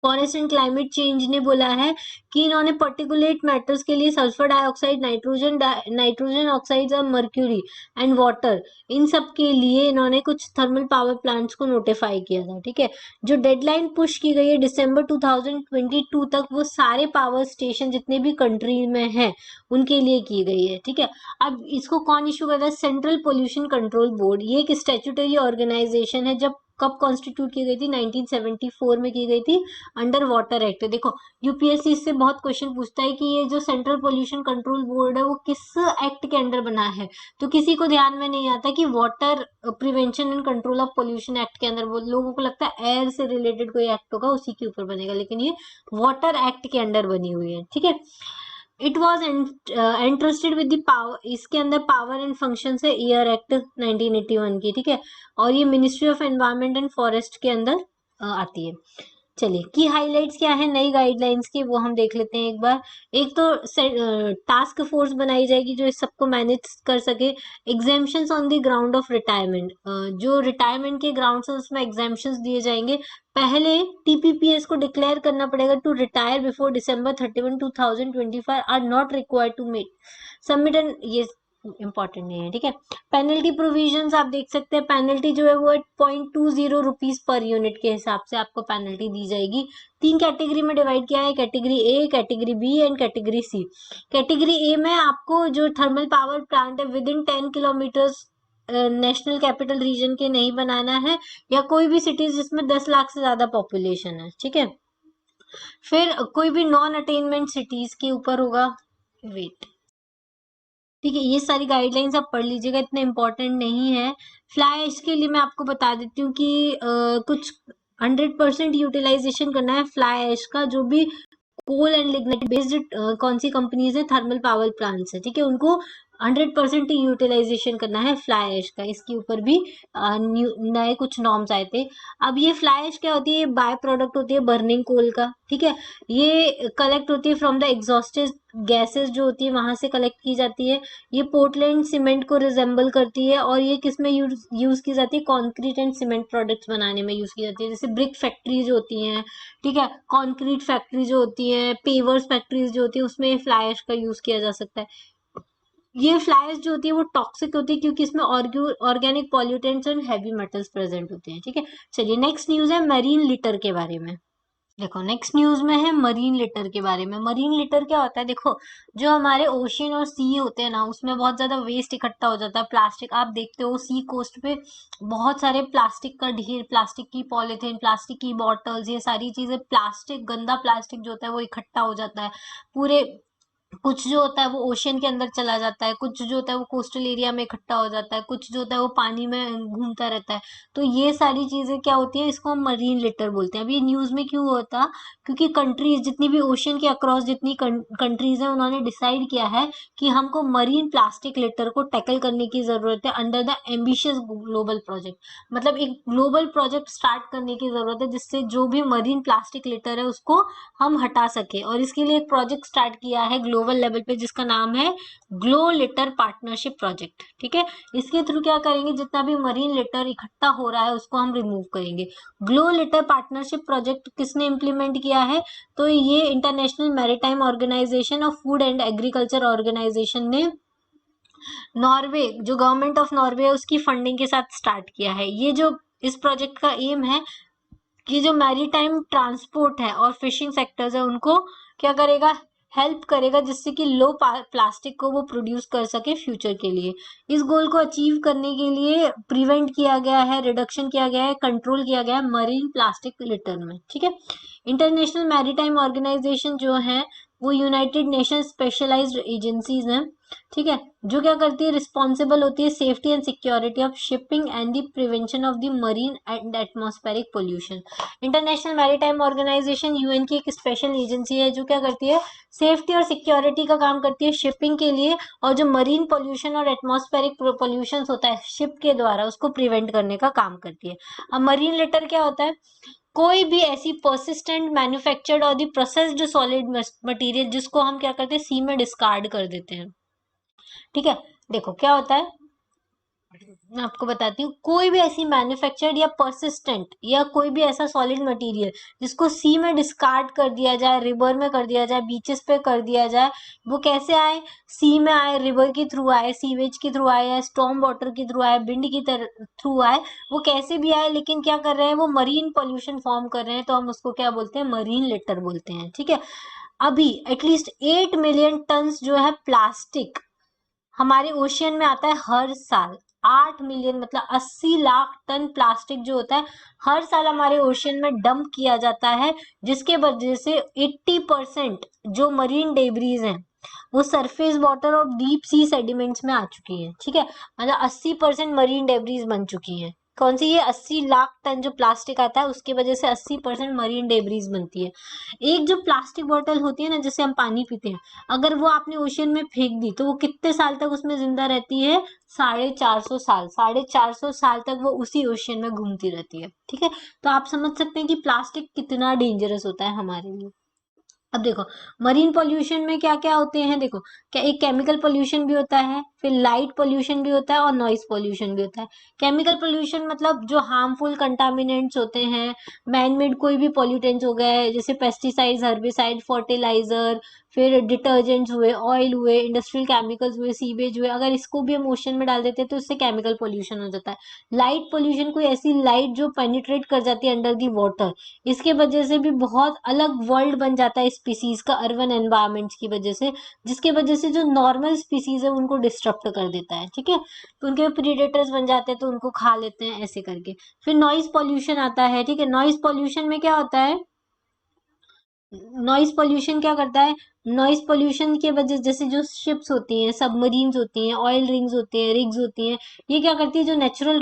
forest and climate change ने बोला है कि इन्होंने पर्टिकुलेट मैटर्स के लिए सल्फर डाइऑक्साइड, नाइट्रोजन ऑक्साइड और मर्क्यूरी एंड वाटर, इन सब के लिए इन्होंने कुछ थर्मल पावर प्लांट्स को नोटिफाई किया था, ठीक है। जो डेडलाइन पुश की गई है दिसंबर 2022 तक, वो सारे पावर स्टेशन जितने भी कंट्री में हैं उनके लिए की गई है, ठीक है। अब इसको कौन इशू करता है, सेंट्रल पोल्यूशन कंट्रोल बोर्ड। ये एक स्टैट्यूटरी ऑर्गेनाइजेशन है, जब कब कॉन्स्टिट्यूट की गई थी, 1974 में की गई थी, अंडर वाटर एक्ट। देखो यूपीएससी इससे बहुत क्वेश्चन पूछता है कि ये जो सेंट्रल पोल्यूशन कंट्रोल बोर्ड है वो किस एक्ट के अंडर बना है, तो किसी को ध्यान में नहीं आता कि water prevention and control of pollution act के अंदर, वो लोगों को लगता है एयर से रिलेटेड कोई एक्ट होगा उसी के ऊपर बनेगा, लेकिन ये वाटर एक्ट के अंडर बनी हुई है, ठीक है। It was entrusted with the power, इसके अंदर पावर एंड फंक्शन है ईयर एक्ट 1981 की, ठीक है। और ये ministry of environment and forest के अंदर आती है। चलिए की हाइलाइट्स क्या है नई गाइडलाइंस की, वो हम देख लेते हैं एक बार। एक तो टास्क फोर्स बनाई जाएगी जो इस सबको मैनेज कर सके। Exemptions on the ground of retirement, जो रिटायरमेंट के ग्राउंड से उसमें एग्जाम्पशंस दिए जाएंगे। पहले टीपीपीएस को डिक्लेयर करना पड़ेगा to retire before December 31, 2025 are not required to make submit and, ये इंपॉर्टेंट नहीं है, ठीक है। पेनल्टी प्रोविजंस आप देख सकते हैं, पेनल्टी जो है वो 0.20 रुपीज पर यूनिट के हिसाब से आपको पेनल्टी दी जाएगी। 3 कैटेगरी में डिवाइड किया है, category A, category B and category C. Category A में आपको जो थर्मल पावर प्लांट है within 10 kilometres national capital region के नहीं बनाना है, या कोई भी सिटीज जिसमें 10 लाख से ज्यादा पॉपुलेशन है, ठीक है। फिर कोई भी नॉन अटेनमेंट सिटीज के ऊपर होगा, वेट, ठीक है। ये सारी गाइडलाइंस आप पढ़ लीजिएगा, इतने इंपॉर्टेंट नहीं है। फ्लाई ऐश के लिए मैं आपको बता देती हूँ कि कुछ 100% यूटिलाइजेशन करना है फ्लाई ऐश का, जो भी कोल एंड लिग्नाइट बेस्ड कौन सी कंपनीज है, थर्मल पावर प्लांट्स है, ठीक है, उनको 100% यूटिलाइजेशन करना है फ्लाई ऐश का। इसके ऊपर भी नए कुछ नॉर्म्स आए थे। अब ये फ्लाई ऐश क्या होती है, ये बाय प्रोडक्ट होती है बर्निंग कोल का, ठीक है। ये कलेक्ट होती है फ्रॉम द एग्जॉस्टेड गैसेस जो होती है वहां से कलेक्ट की जाती है। ये पोर्टलैंड सीमेंट को रिजेंबल करती है, और ये किस में यूज की जाती है, कॉन्क्रीट एंड सीमेंट प्रोडक्ट्स बनाने में यूज की जाती है। जैसे ब्रिक फैक्ट्रीज होती हैं, ठीक है, कॉन्क्रीट फैक्ट्री जो होती है, पेवर्स फैक्ट्रीज जो होती है, उसमें फ्लाई ऐश का यूज किया जा सकता है। ये फ्लाइज जो होती है वो टॉक्सिक होती है क्योंकि इसमें ऑर्गेनिक पॉल्यूटेंट्स और हैवी मेटल्स प्रेजेंट होते हैं। ठीक है, चलिए नेक्स्ट न्यूज है मरीन लिटर के बारे में। देखो नेक्स्ट न्यूज में है मरीन लिटर के बारे में। मरीन लिटर क्या होता है, देखो जो हमारे ओशियन और सी होते हैं ना, उसमें बहुत ज्यादा वेस्ट इकट्ठा हो जाता है, प्लास्टिक। आप देखते हो सी कोस्ट पे बहुत सारे प्लास्टिक का ढेर, प्लास्टिक की पॉलिथीन, प्लास्टिक की बॉटल्स, ये सारी चीजें, प्लास्टिक, गंदा प्लास्टिक जो होता है वो इकट्ठा हो जाता है पूरे। कुछ जो होता है वो ओशियन के अंदर चला जाता है, कुछ जो होता है वो कोस्टल एरिया में इकट्ठा हो जाता है, कुछ जो होता है वो पानी में घूमता रहता है। तो ये सारी चीजें क्या होती है, इसको हम मरीन लिटर बोलते हैं। अभी न्यूज में क्यों होता, क्योंकि कंट्रीज जितनी भी ओशियन के अक्रॉस जितनी कंट्रीज हैं, उन्होंने डिसाइड किया है कि हमको मरीन प्लास्टिक लिटर को टैकल करने की जरूरत है under the ambitious global project. मतलब एक ग्लोबल प्रोजेक्ट स्टार्ट करने की जरूरत है जिससे जो भी मरीन प्लास्टिक लिटर है उसको हम हटा सके। और इसके लिए एक प्रोजेक्ट स्टार्ट किया है ग्लोबल लेवल पे जिसका नाम है ग्लो लिटर पार्टनरशिप प्रोजेक्ट। ठीक है, इसके थ्रू क्या करेंगे, जितना भी मरीन लिटर इकट्ठा हो रहा है उसको हम रिमूव करेंगे। ग्लो लिटर पार्टनरशिप प्रोजेक्ट किसने इम्प्लीमेंट किया है, तो ये इंटरनेशनल मैरीटाइम ऑर्गेनाइजेशन और फूड एंड एग्रीकल्चर ऑर्गेनाइजेशन ने नॉर्वे, जो गवर्नमेंट ऑफ नॉर्वे है उसकी फंडिंग के साथ स्टार्ट किया है। ये जो इस प्रोजेक्ट का एम है कि जो मैरीटाइम ट्रांसपोर्ट है और फिशिंग सेक्टर्स है उनको क्या करेगा, हेल्प करेगा, जिससे कि लो प्लास्टिक को वो प्रोड्यूस कर सके फ्यूचर के लिए। इस गोल को अचीव करने के लिए प्रिवेंट किया गया है, रिडक्शन किया गया है, कंट्रोल किया गया है मरीन प्लास्टिक लिटर में। ठीक है, इंटरनेशनल मैरीटाइम ऑर्गेनाइजेशन जो है वो यूनाइटेड नेशन स्पेशलाइज्ड एजेंसीज हैं। ठीक है, जो क्या करती है, रिस्पॉन्सिबल होती है safety and security of shipping and the prevention of the marine and atmospheric pollution. International maritime organisation UN की एक स्पेशल एजेंसी है जो क्या करती है, सेफ्टी और सिक्योरिटी का काम करती है शिपिंग के लिए, और जो मरीन पोल्यूशन और एटमॉस्फेरिक पोल्यूशन होता है शिप के द्वारा उसको प्रिवेंट करने का काम करती है। अब मरीन लिटर क्या होता है, कोई भी ऐसी परसिस्टेंट मैन्युफैक्चर्ड और दी प्रोसेस्ड सॉलिड मटेरियल जिसको हम क्या करते हैं, सी में डिस्कार्ड कर देते हैं। ठीक है, देखो क्या होता है, मैं आपको बताती हूँ, कोई भी ऐसी मैन्युफैक्चर्ड या परसिस्टेंट या कोई भी ऐसा सॉलिड मटेरियल जिसको सी में डिस्कार्ड कर दिया जाए, रिवर में कर दिया जाए, बीचेस पे कर दिया जाए, वो कैसे आए, सी में आए, रिवर के थ्रू आए, सीवेज के थ्रू आए, या स्टॉर्म वाटर के थ्रू आए, विंड की थ्रू आए, वो कैसे भी आए, लेकिन क्या कर रहे हैं, वो मरीन पोल्यूशन फॉर्म कर रहे हैं, तो हम उसको क्या बोलते हैं, मरीन लिटर बोलते हैं। ठीक है, अभी एटलीस्ट 8 मिलियन टन जो है प्लास्टिक हमारे ओशियन में आता है हर साल। 8 मिलियन मतलब 80 लाख टन प्लास्टिक जो होता है हर साल हमारे ओशियन में डंप किया जाता है, जिसके वजह से 80% जो मरीन डेब्रीज हैं वो सरफेस वाटर और डीप सी सेडिमेंट्स में आ चुकी हैं। ठीक है, मतलब 80% मरीन डेब्रीज बन चुकी हैं। कौन सी, ये 80 लाख टन जो प्लास्टिक आता है उसकी वजह से 80% मरीन डेब्रीज बनती है। एक जो प्लास्टिक बॉटल होती है ना जिससे हम पानी पीते हैं, अगर वो आपने ओशियन में फेंक दी तो वो कितने साल तक उसमें जिंदा रहती है, 450 साल। 450 साल तक वो उसी ओशियन में घूमती रहती है। ठीक है, तो आप समझ सकते हैं कि प्लास्टिक कितना डेंजरस होता है हमारे लिए। अब देखो मरीन पोल्यूशन में क्या क्या होते हैं, देखो क्या, एक केमिकल पोल्यूशन भी होता है, फिर लाइट पोल्यूशन भी होता है और नॉइस पोल्यूशन भी होता है। केमिकल पोल्यूशन मतलब जो हार्मफुल कंटामिनेंट्स होते हैं, मैन मेड कोई भी पोल्यूटेंट्स हो गए, जैसे पेस्टिसाइड्स, हर्बिसाइड, फर्टिलाइजर, फिर डिटर्जेंट्स हुए, ऑयल हुए, इंडस्ट्रियल केमिकल्स हुए, सीवेज हुए, अगर इसको भी हम ओशन में डाल देते हैं तो इससे केमिकल पोल्यूशन हो जाता है। लाइट पोल्यूशन कोई ऐसी लाइट जो पेनिट्रेट कर जाती है अंडर दी वाटर, इसके वजह से भी बहुत अलग वर्ल्ड बन जाता है स्पीसीज का अर्बन एनवायरमेंट्स की वजह से, जिसके वजह से जो नॉर्मल स्पीसीज है उनको डिस्टर्ब कर देता है। ठीक है, तो उनके प्रीडेटर्स बन जाते हैं तो उनको खा लेते हैं ऐसे करके। फिर नॉइस पॉल्यूशन आता है। ठीक है, नॉइस पॉल्यूशन में क्या होता है, नॉइस पोल्यूशन क्या करता है, नॉइस पोल्यूशन के वजह जैसे जो शिप्स होती हैं, सबमरीन्स होती हैं, ऑयल रिंग्स होते हैं, रिग्स होती हैं, ये क्या करती है, जो नेचुरल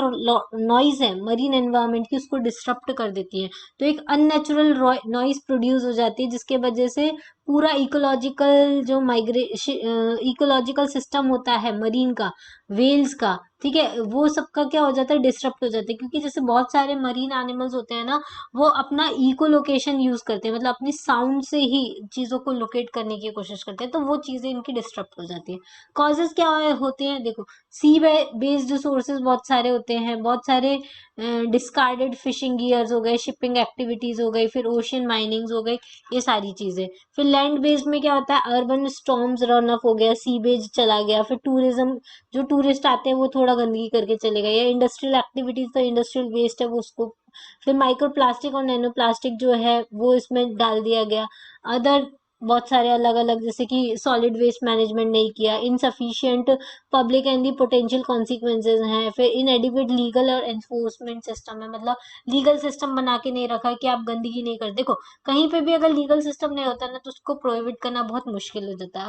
नॉइज है मरीन एनवायरनमेंट की उसको डिस्टर्ब कर देती है। तो एक अननेचुरल नॉइज प्रोड्यूस हो जाती है जिसके वजह से पूरा इकोलॉजिकल जो इकोलॉजिकल सिस्टम होता है मरीन का, वेल्स का, ठीक है, वो सबका क्या हो जाता है, डिस्टर्ब हो जाता है। क्योंकि जैसे बहुत सारे मरीन एनिमल्स होते हैं ना, वो अपना इको लोकेशन यूज करते हैं, मतलब अपनी साउंड से ही चीजों को लोकेट करने करने की कोशिश करते हैं, तो वो चीजें इनकी डिस्टर्ब हो जाती है। कॉजेज क्या होते हैं, देखो सी बेस्ड सोर्सेज बहुत सारे होते हैं, बहुत सारे डिस्कार्डेड फिशिंग गियर्स हो गए, शिपिंग एक्टिविटीज हो गई, फिर ओशियन माइनिंग्स हो गई, ये सारी चीजें। फिर लैंड बेस्ड में क्या होता है, अर्बन स्टॉर्म्स रन ऑफ हो गया, सी बेस्ड चला गया, फिर टूरिज्म, जो टूरिस्ट आते हैं वो थोड़ा गंदगी करके चले गए, या इंडस्ट्रियल एक्टिविटीज, तो इंडस्ट्रियल वेस्ट है वो उसको, फिर माइक्रो प्लास्टिक और नैनो प्लास्टिक जो है वो इसमें डाल दिया गया। अदर बहुत सारे अलग अलग, जैसे कि सॉलिड वेस्ट मैनेजमेंट नहीं किया, insufficient public and the potential consequences हैं, फिर इनएडिक्वेट लीगल और एनफोर्समेंट सिस्टम है, मतलब लीगल सिस्टम बना के नहीं रखा कि आप गंदगी नहीं कर, देखो कहीं पे भी अगर लीगल सिस्टम नहीं होता ना तो उसको प्रोहिबिट करना बहुत मुश्किल हो जाता है।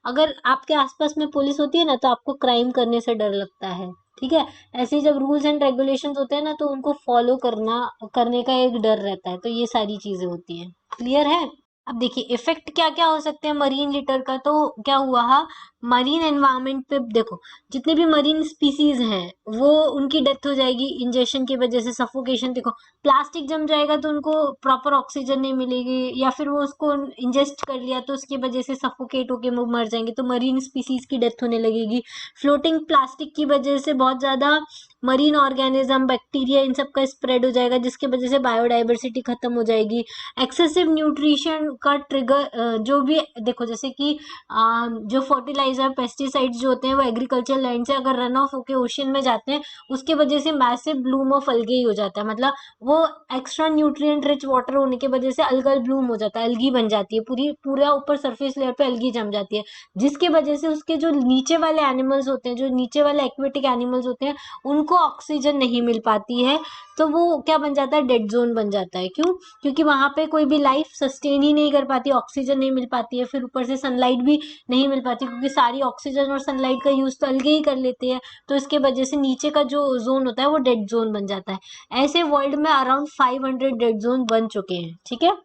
अगर आपके आसपास में पुलिस होती है ना तो आपको क्राइम करने से डर लगता है, ठीक है। ऐसे ही जब रूल्स एंड रेगुलेशंस होते हैं ना तो उनको फॉलो करने का एक डर रहता है, तो ये सारी चीजें होती हैं। क्लियर है? अब देखिए इफेक्ट क्या क्या हो सकते हैं मरीन लिटर का, तो क्या हुआ, मरीन एनवायरनमेंट पे देखो, जितने भी मरीन स्पीसीज हैं वो उनकी डेथ हो जाएगी इंजेक्शन की वजह से, सफोकेशन, देखो प्लास्टिक जम जाएगा तो उनको प्रॉपर ऑक्सीजन नहीं मिलेगी, या फिर वो उसको इंजेस्ट कर लिया तो उसकी वजह से सफोकेट होके वो मर जाएंगे, तो मरीन स्पीसीज की डेथ होने लगेगी। फ्लोटिंग प्लास्टिक की वजह से बहुत ज्यादा मरीन ऑर्गेनिज्म, बैक्टीरिया, इन सब का स्प्रेड हो जाएगा, जिसकी वजह से बायोडाइवर्सिटी खत्म हो जाएगी। एक्सेसिव न्यूट्रिशन का ट्रिगर, जो भी देखो जैसे कि जो फर्टिलाइजर पेस्टिसाइड्स जो होते हैं वो एग्रीकल्चर लैंड से अगर रन ऑफ होके ओशियन में जाते हैं, उसके वजह से मैसिव ब्लूम ऑफ अलगे हो जाता है, मतलब वो एक्स्ट्रा न्यूट्रिएंट रिच वाटर होने की वजह से अलगल ब्लूम हो जाता है, अलगी बन जाती है, पूरा ऊपर सरफेस लेयर पे अलगी जम जाती है, जिसकी वजह से उसके जो नीचे वाले एनिमल्स होते हैं, जो नीचे वाले एक्वेटिक एनिमल्स होते हैं, उनको ऑक्सीजन नहीं मिल पाती है, तो वो क्या बन जाता है, डेड जोन बन जाता है। क्यों? क्योंकि वहां पे कोई भी लाइफ सस्टेन ही नहीं कर पाती, ऑक्सीजन नहीं मिल पाती है, फिर ऊपर से सनलाइट भी नहीं मिल पाती, क्योंकि सारी ऑक्सीजन और सनलाइट का यूज तो अलग ही कर लेते हैं, तो इसके वजह से नीचे का जो जोन होता है वो डेड जोन बन जाता है। ऐसे वर्ल्ड में अराउंड 500 डेड जोन बन चुके हैं, ठीक है,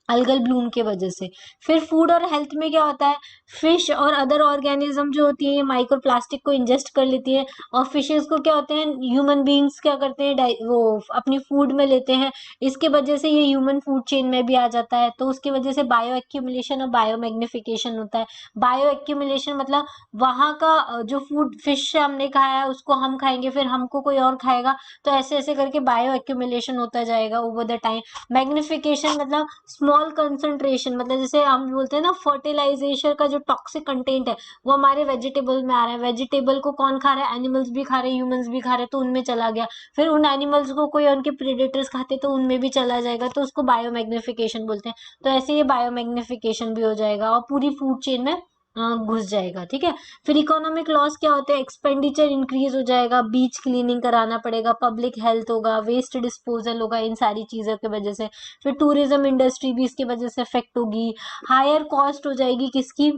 अलगल ब्लूम के वजह से। फिर फूड और हेल्थ में क्या होता है, फिश और अदर ऑर्गेनिज्म जो होती है ये माइक्रो प्लास्टिक को इंजेस्ट कर लेती है, और फिशेस को क्या होते हैं, ह्यूमन बींग्स क्या करते हैं, वो अपनी फूड में लेते हैं, इसके वजह से ये ह्यूमन फूड चेन में भी आ जाता है, तो उसकी वजह से बायो एक्यूमुलेशन और बायो मैग्निफिकेशन होता है। बायो एक्यूमुलेशन मतलब वहां का जो फूड फिश से हमने खाया है उसको हम खाएंगे, फिर हमको कोई और खाएगा, तो ऐसे ऐसे करके बायो एक्यूमुलेशन होता जाएगा ओवर द टाइम। मैग्निफिकेशन मतलब स्मॉल कंसंट्रेशन, मतलब जैसे हम बोलते हैं ना फर्टिलाइजेशन का जो टॉक्सिक कंटेंट है वो हमारे वेजिटेबल में आ रहा है, वेजिटेबल को कौन खा रहा है, एनिमल्स भी खा रहे हैं, ह्यूमंस भी खा रहे हैं, तो उनमें चला गया, फिर उन एनिमल्स को कोई उनके प्रेडेटर्स खाते तो उनमें भी चला जाएगा, तो उसको बायो मैग्निफिकेशन बोलते हैं। तो ऐसे ये बायो मैग्निफिकेशन भी हो जाएगा और पूरी फूड चेन में घुस जाएगा, ठीक है। फिर इकोनॉमिक लॉस क्या होते हैं, एक्सपेंडिचर इंक्रीज हो जाएगा, बीच क्लीनिंग कराना पड़ेगा, पब्लिक हेल्थ होगा, वेस्ट डिस्पोजल होगा, इन सारी चीजों की वजह से। फिर टूरिज्म इंडस्ट्री भी इसकी वजह से इफेक्ट होगी, हायर कॉस्ट हो जाएगी किसकी,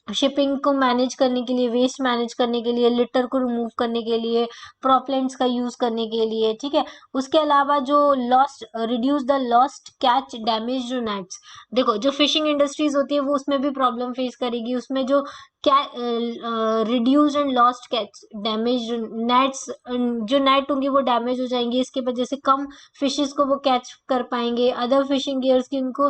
शिपिंग को मैनेज करने के लिए, वेस्ट मैनेज करने के लिए, लिटर को रिमूव करने के लिए, प्रोपेलेंट्स का यूज करने के लिए, ठीक है। उसके अलावा जो lost, reduce the lost catch damage nets, देखो जो फिशिंग इंडस्ट्रीज होती है वो उसमें भी प्रॉब्लम फेस करेगी, उसमें जो क्या reduce and lost catch damage nets, जो नेट होंगी वो डैमेज हो जाएंगे, इसकी वजह से कम फिशेस को वो कैच कर पाएंगे, अदर फिशिंग गियर्स की उनको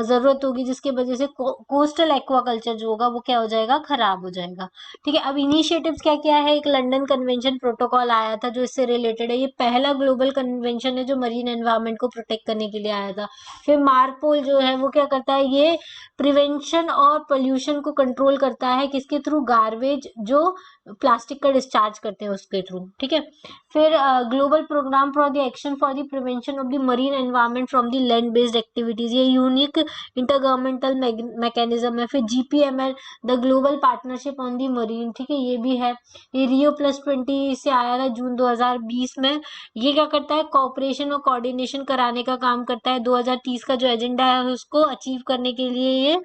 जरूरत होगी, जिसकी वजह से कोस्टल एक्वाकल्चर जो होगा वो क्या हो जाएगा, खराब हो जाएगा, ठीक है। अब इनिशिएटिव्स क्या क्या है, एक लंदन कन्वेंशन प्रोटोकॉल आया था जो इससे रिलेटेड है, ये पहला ग्लोबल कन्वेंशन है जो मरीन एनवायरनमेंट को प्रोटेक्ट करने के लिए आया था। फिर मार्पोल जो है वो क्या करता है, ये प्रिवेंशन और पोल्यूशन को कंट्रोल करता है, किसके थ्रू, गार्बेज जो प्लास्टिक का डिस्चार्ज करते हैं उसके थ्रू, ठीक है। फिर global programme for the action for the prevention of the marine environment from the land based activities, ये यूनिक इंटरगवर्नमेंटल मैकेनिज्म है। फिर GPML, the global partnership on the marine, ठीक है, ये भी है। ये Rio+20 से आया था जून 2020 में। ये क्या करता है, कॉपरेशन और कोऑर्डिनेशन कराने का काम करता है। 2030 का जो एजेंडा है उसको अचीव करने के लिए ये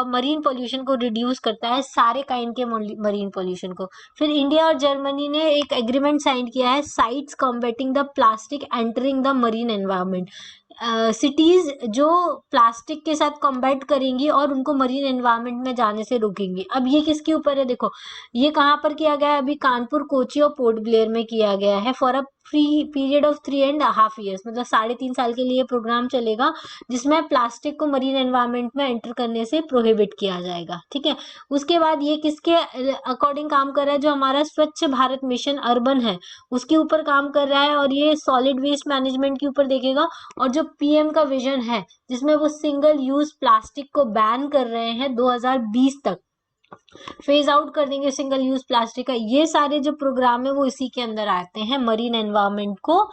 मरीन पोल्यूशन को रिड्यूस करता है, सारे काइंड के मरीन पोल्यूशन को। फिर इंडिया और जर्मनी ने एक एग्रीमेंट साइन किया है, sites combating the plastic entering the marine environment, cities जो प्लास्टिक के साथ कॉम्बैट करेंगी और उनको मरीन एनवायरनमेंट में जाने से रोकेंगी। अब ये किसके ऊपर है, देखो ये कहाँ पर किया गया है, अभी कानपुर, कोची और पोर्ट ब्लेयर में किया गया है, for a period of 3.5 years, मतलब 3.5 साल के लिए प्रोग्राम चलेगा, जिसमें प्लास्टिक को मरीन एनवायरनमेंट में एंटर करने से प्रोहिबिट किया जाएगा। ठीक है, उसके बाद ये किसके अकॉर्डिंग काम कर रहा है, जो हमारा स्वच्छ भारत मिशन अर्बन है उसके ऊपर काम कर रहा है, और ये सॉलिड वेस्ट मैनेजमेंट के ऊपर देखेगा। और जो पीएम का विजन है जिसमें वो सिंगल यूज प्लास्टिक को बैन कर रहे हैं 2020 तक, फेज आउट कर देंगे सिंगल यूज प्लास्टिक का, ये सारे जो प्रोग्राम है वो इसी के अंदर आते हैं, मरीन एनवायरनमेंट को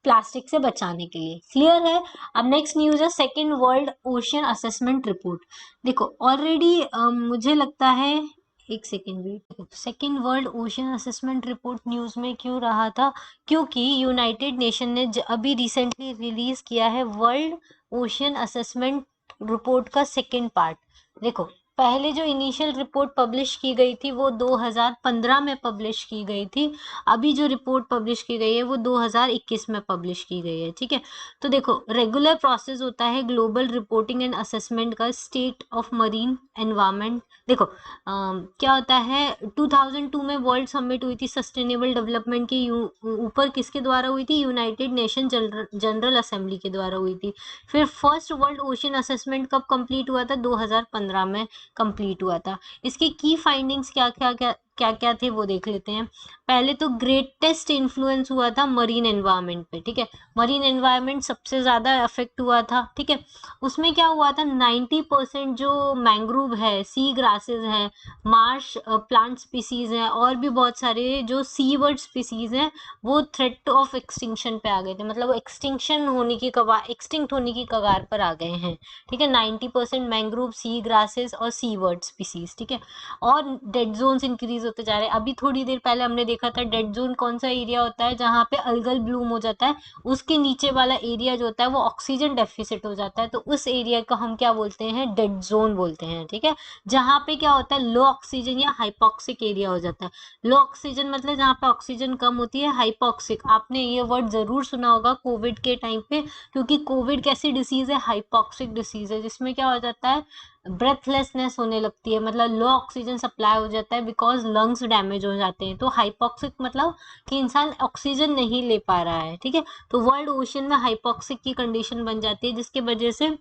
प्लास्टिक से बचाने के लिए। क्लियर है। अब नेक्स्ट न्यूज है second world ocean assessment report. देखो ऑलरेडी मुझे लगता है, एक second wait, second world ocean assessment report news में क्यों रहा था, क्योंकि यूनाइटेड नेशन ने अभी रिसेंटली रिलीज किया है वर्ल्ड ओशियन असेसमेंट रिपोर्ट का सेकेंड पार्ट। देखो पहले जो इनिशियल रिपोर्ट पब्लिश की गई थी वो 2015 में पब्लिश की गई थी, अभी जो रिपोर्ट पब्लिश की गई है वो 2021 में पब्लिश की गई है। ठीक है, तो देखो रेगुलर प्रोसेस होता है ग्लोबल रिपोर्टिंग एंड असेसमेंट का स्टेट ऑफ मरीन एनवायरनमेंट। देखो क्या होता है, 2002 में वर्ल्ड समिट हुई थी सस्टेनेबल डेवलपमेंट के ऊपर, किसके द्वारा हुई थी, यूनाइटेड नेशन जनरल असेंबली के द्वारा हुई थी। फिर फर्स्ट वर्ल्ड ओशन असेसमेंट कब कंप्लीट हुआ था, 2015 में कंप्लीट हुआ था। इसकी की फाइंडिंग्स क्या थे वो देख लेते हैं। पहले तो ग्रेटेस्ट इन्फ्लुएंस हुआ था मरीन एनवायरनमेंट पे। ठीक है, मरीन एनवायरनमेंट सबसे ज्यादा अफेक्ट हुआ था। ठीक है, उसमें क्या हुआ था, 90% जो मैंग्रोव है, सी ग्रासेस है, मार्श प्लांट स्पीसीज है, और भी बहुत सारे जो सी वर्ड स्पीसीज हैं वो थ्रेट ऑफ एक्सटिंक्शन पे आ गए थे, मतलब एक्सटिंक्शन होने की एक्सटिंक्ट होने की कगार पर आ गए हैं। ठीक है, 90% मैंग्रोव, सी ग्रासेस और सी वर्ड स्पीसीज। ठीक है, और डेड जोन्स इंक्रीज होते जा रहे हैं। अभी थोड़ी देर पहले हमने देखा था डेड जोन कौन सा एरिया होता है, जहाँ पे अलगल ब्लूम हो जाता है, उसके नीचे वाला एरिया जो होता है वो ऑक्सीजन डेफिसिट हो जाता है, तो उस एरिया को हम क्या बोलते हैं, डेड जोन बोलते हैं। ठीक है, जहाँ पे क्या होता है, लो ऑक्सीजन या हाइपोक्सिक एरिया हो जाता है। लो ऑक्सीजन मतलब जहाँ पे ऑक्सीजन कम होती है, हाइपोक्सिक आपने ये वर्ड जरूर सुना होगा कोविड के टाइम पे, क्योंकि कोविड कैसी डिसीज है, हाइपोक्सिक डिसीज है, जिसमें क्या हो जाता है, ब्रेथलेसनेस होने लगती है, मतलब लो ऑक्सीजन सप्लाई हो जाता है, बिकॉज लंग्स डैमेज हो जाते हैं। तो हाइपोक्सिक मतलब कि इंसान ऑक्सीजन नहीं ले पा रहा है। ठीक है, तो वर्ल्ड ओशन में हाइपोक्सिक की कंडीशन बन जाती है, जिसके वजह से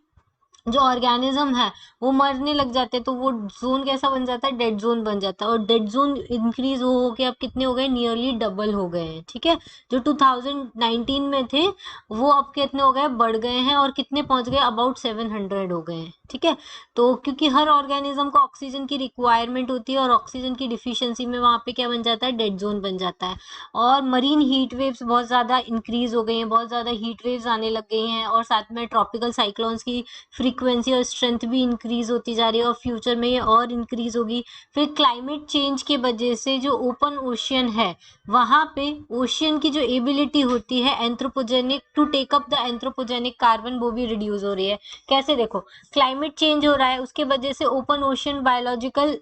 जो ऑर्गेनिज्म है वो मरने लग जाते हैं, तो वो जोन कैसा बन जाता है, डेड जोन बन जाता है। और डेड जोन इंक्रीज हो के अब कितने हो गए, नियरली डबल हो गए हैं। ठीक है, जो 2019 में थे वो अब कितने हो गए, बढ़ गए हैं, और कितने पहुंच गए, अबाउट 700 हो गए हैं। ठीक है, तो क्योंकि हर ऑर्गेनिज्म को ऑक्सीजन की रिक्वायरमेंट होती है, और ऑक्सीजन की डिफिशियंसी में वहां पे क्या बन जाता है, डेड जोन बन जाता है। और मरीन हीट वेव्स बहुत ज्यादा इंक्रीज हो गई हैं, बहुत ज्यादा हीट वेव्स आने लग गई हैं, और साथ में ट्रॉपिकल साइक्लोन्स की फ्रीक्वेंसी और स्ट्रेंथ भी इंक्रीज होती जा रही है, और फ्यूचर में ये और इंक्रीज होगी। फिर क्लाइमेट चेंज की वजह से जो ओपन ओशियन है वहां पे ओशियन की जो एबिलिटी होती है anthropogenic to take up the anthropogenic carbon, वो भी रिड्यूस हो रही है। कैसे, देखो क्लाइमेट चेंज हो रहा है, उसके वजह से ओपन ओशियन बायोलॉजिकल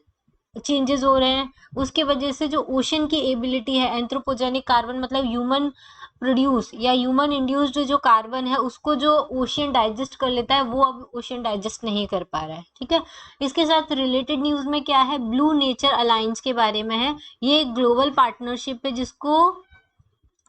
चेंजेस हो रहे हैं, उसके वजह से जो ओशन की एबिलिटी है, एंथ्रोपोजेनिक कार्बन मतलब ह्यूमन प्रोड्यूस या ह्यूमन इंड्यूस्ड जो कार्बन है उसको जो ओशियन डाइजेस्ट कर लेता है, वो अब ओशियन डाइजेस्ट नहीं कर पा रहा है। ठीक है, इसके साथ रिलेटेड न्यूज में क्या है, ब्लू नेचर अलायंस के बारे में है। ये एक ग्लोबल पार्टनरशिप है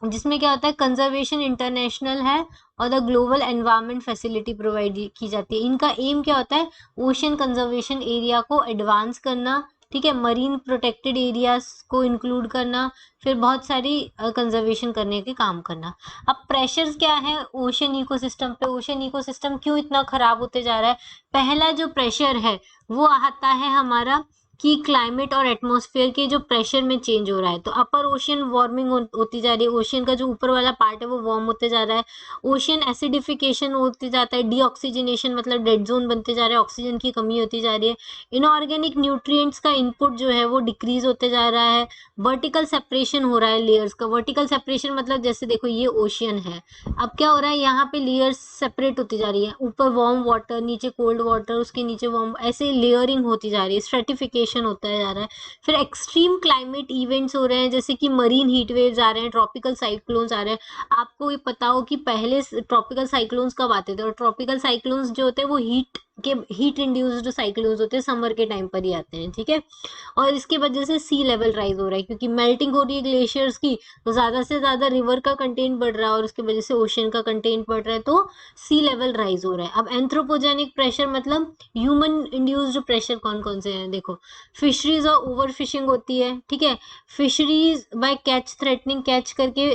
जिसमें क्या होता है, कंजर्वेशन इंटरनेशनल है और the global environment facility provide की जाती है। इनका एम क्या होता है, ओशन कंजर्वेशन एरिया को एडवांस करना। ठीक है, मरीन प्रोटेक्टेड एरियाज को इंक्लूड करना, फिर बहुत सारी कंजर्वेशन करने के काम करना। अब प्रेशर्स क्या है ओशन इकोसिस्टम पे, ओशन इकोसिस्टम क्यों इतना खराब होते जा रहा है। पहला जो प्रेशर है वो आता है हमारा कि क्लाइमेट और एटमॉस्फेयर के जो प्रेशर में चेंज हो रहा है, तो अपर ओशियन वार्मिंग होती जा रही है, ओशियन का जो ऊपर वाला पार्ट है वो वार्म होते जा रहा है, ओशियन एसिडिफिकेशन होते जाता है, डीऑक्सीजनेशन मतलब डेड जोन बनते जा रहे हैं, ऑक्सीजन की कमी होती जा रही है, इनऑर्गेनिक न्यूट्रिएंट्स का इनपुट जो है वो डिक्रीज होते जा रहा है, वर्टिकल सेपरेशन हो रहा है लेयर्स का। वर्टिकल सेपरेशन मतलब जैसे देखो ये ओशियन है, अब क्या हो रहा है, यहाँ पे लेयर्स सेपरेट होती जा रही है, ऊपर वार्म वाटर, नीचे कोल्ड वाटर, उसके नीचे वार्म, ऐसे लेयरिंग होती जा रही है, स्ट्रेटिफिकेशन होता जा रहा है। फिर एक्सट्रीम क्लाइमेट इवेंट्स हो रहे हैं, जैसे कि मरीन हीट वेव्स आ रहे हैं, ट्रॉपिकल साइक्लोन्स आ रहे हैं। आपको ये पता हो कि पहले ट्रॉपिकल साइक्लोन्स कब आते थे, और ट्रॉपिकल साइक्लोन्स जो होते हैं वो हीट के हीट इंड्यूस्ड साइक्लोन्स होते हैं समर के टाइम पर ही आते हैं, ठीक है। और इसकी वजह से सी लेवल राइज हो रहा है, क्योंकि मेल्टिंग हो रही है ग्लेशियर्स की, तो ज्यादा से ज्यादा रिवर का कंटेंट बढ़ रहा है और उसकी वजह से ओशन का कंटेंट बढ़ रहा है, तो सी लेवल राइज हो रहा है। अब एंथ्रोपोजेनिक प्रेशर मतलब ह्यूमन इंड्यूस्ड प्रेशर कौन कौन से हैं, देखो फिशरीज और ओवर फिशिंग होती है, ठीक है। Fisheries bycatch threatening, catch करके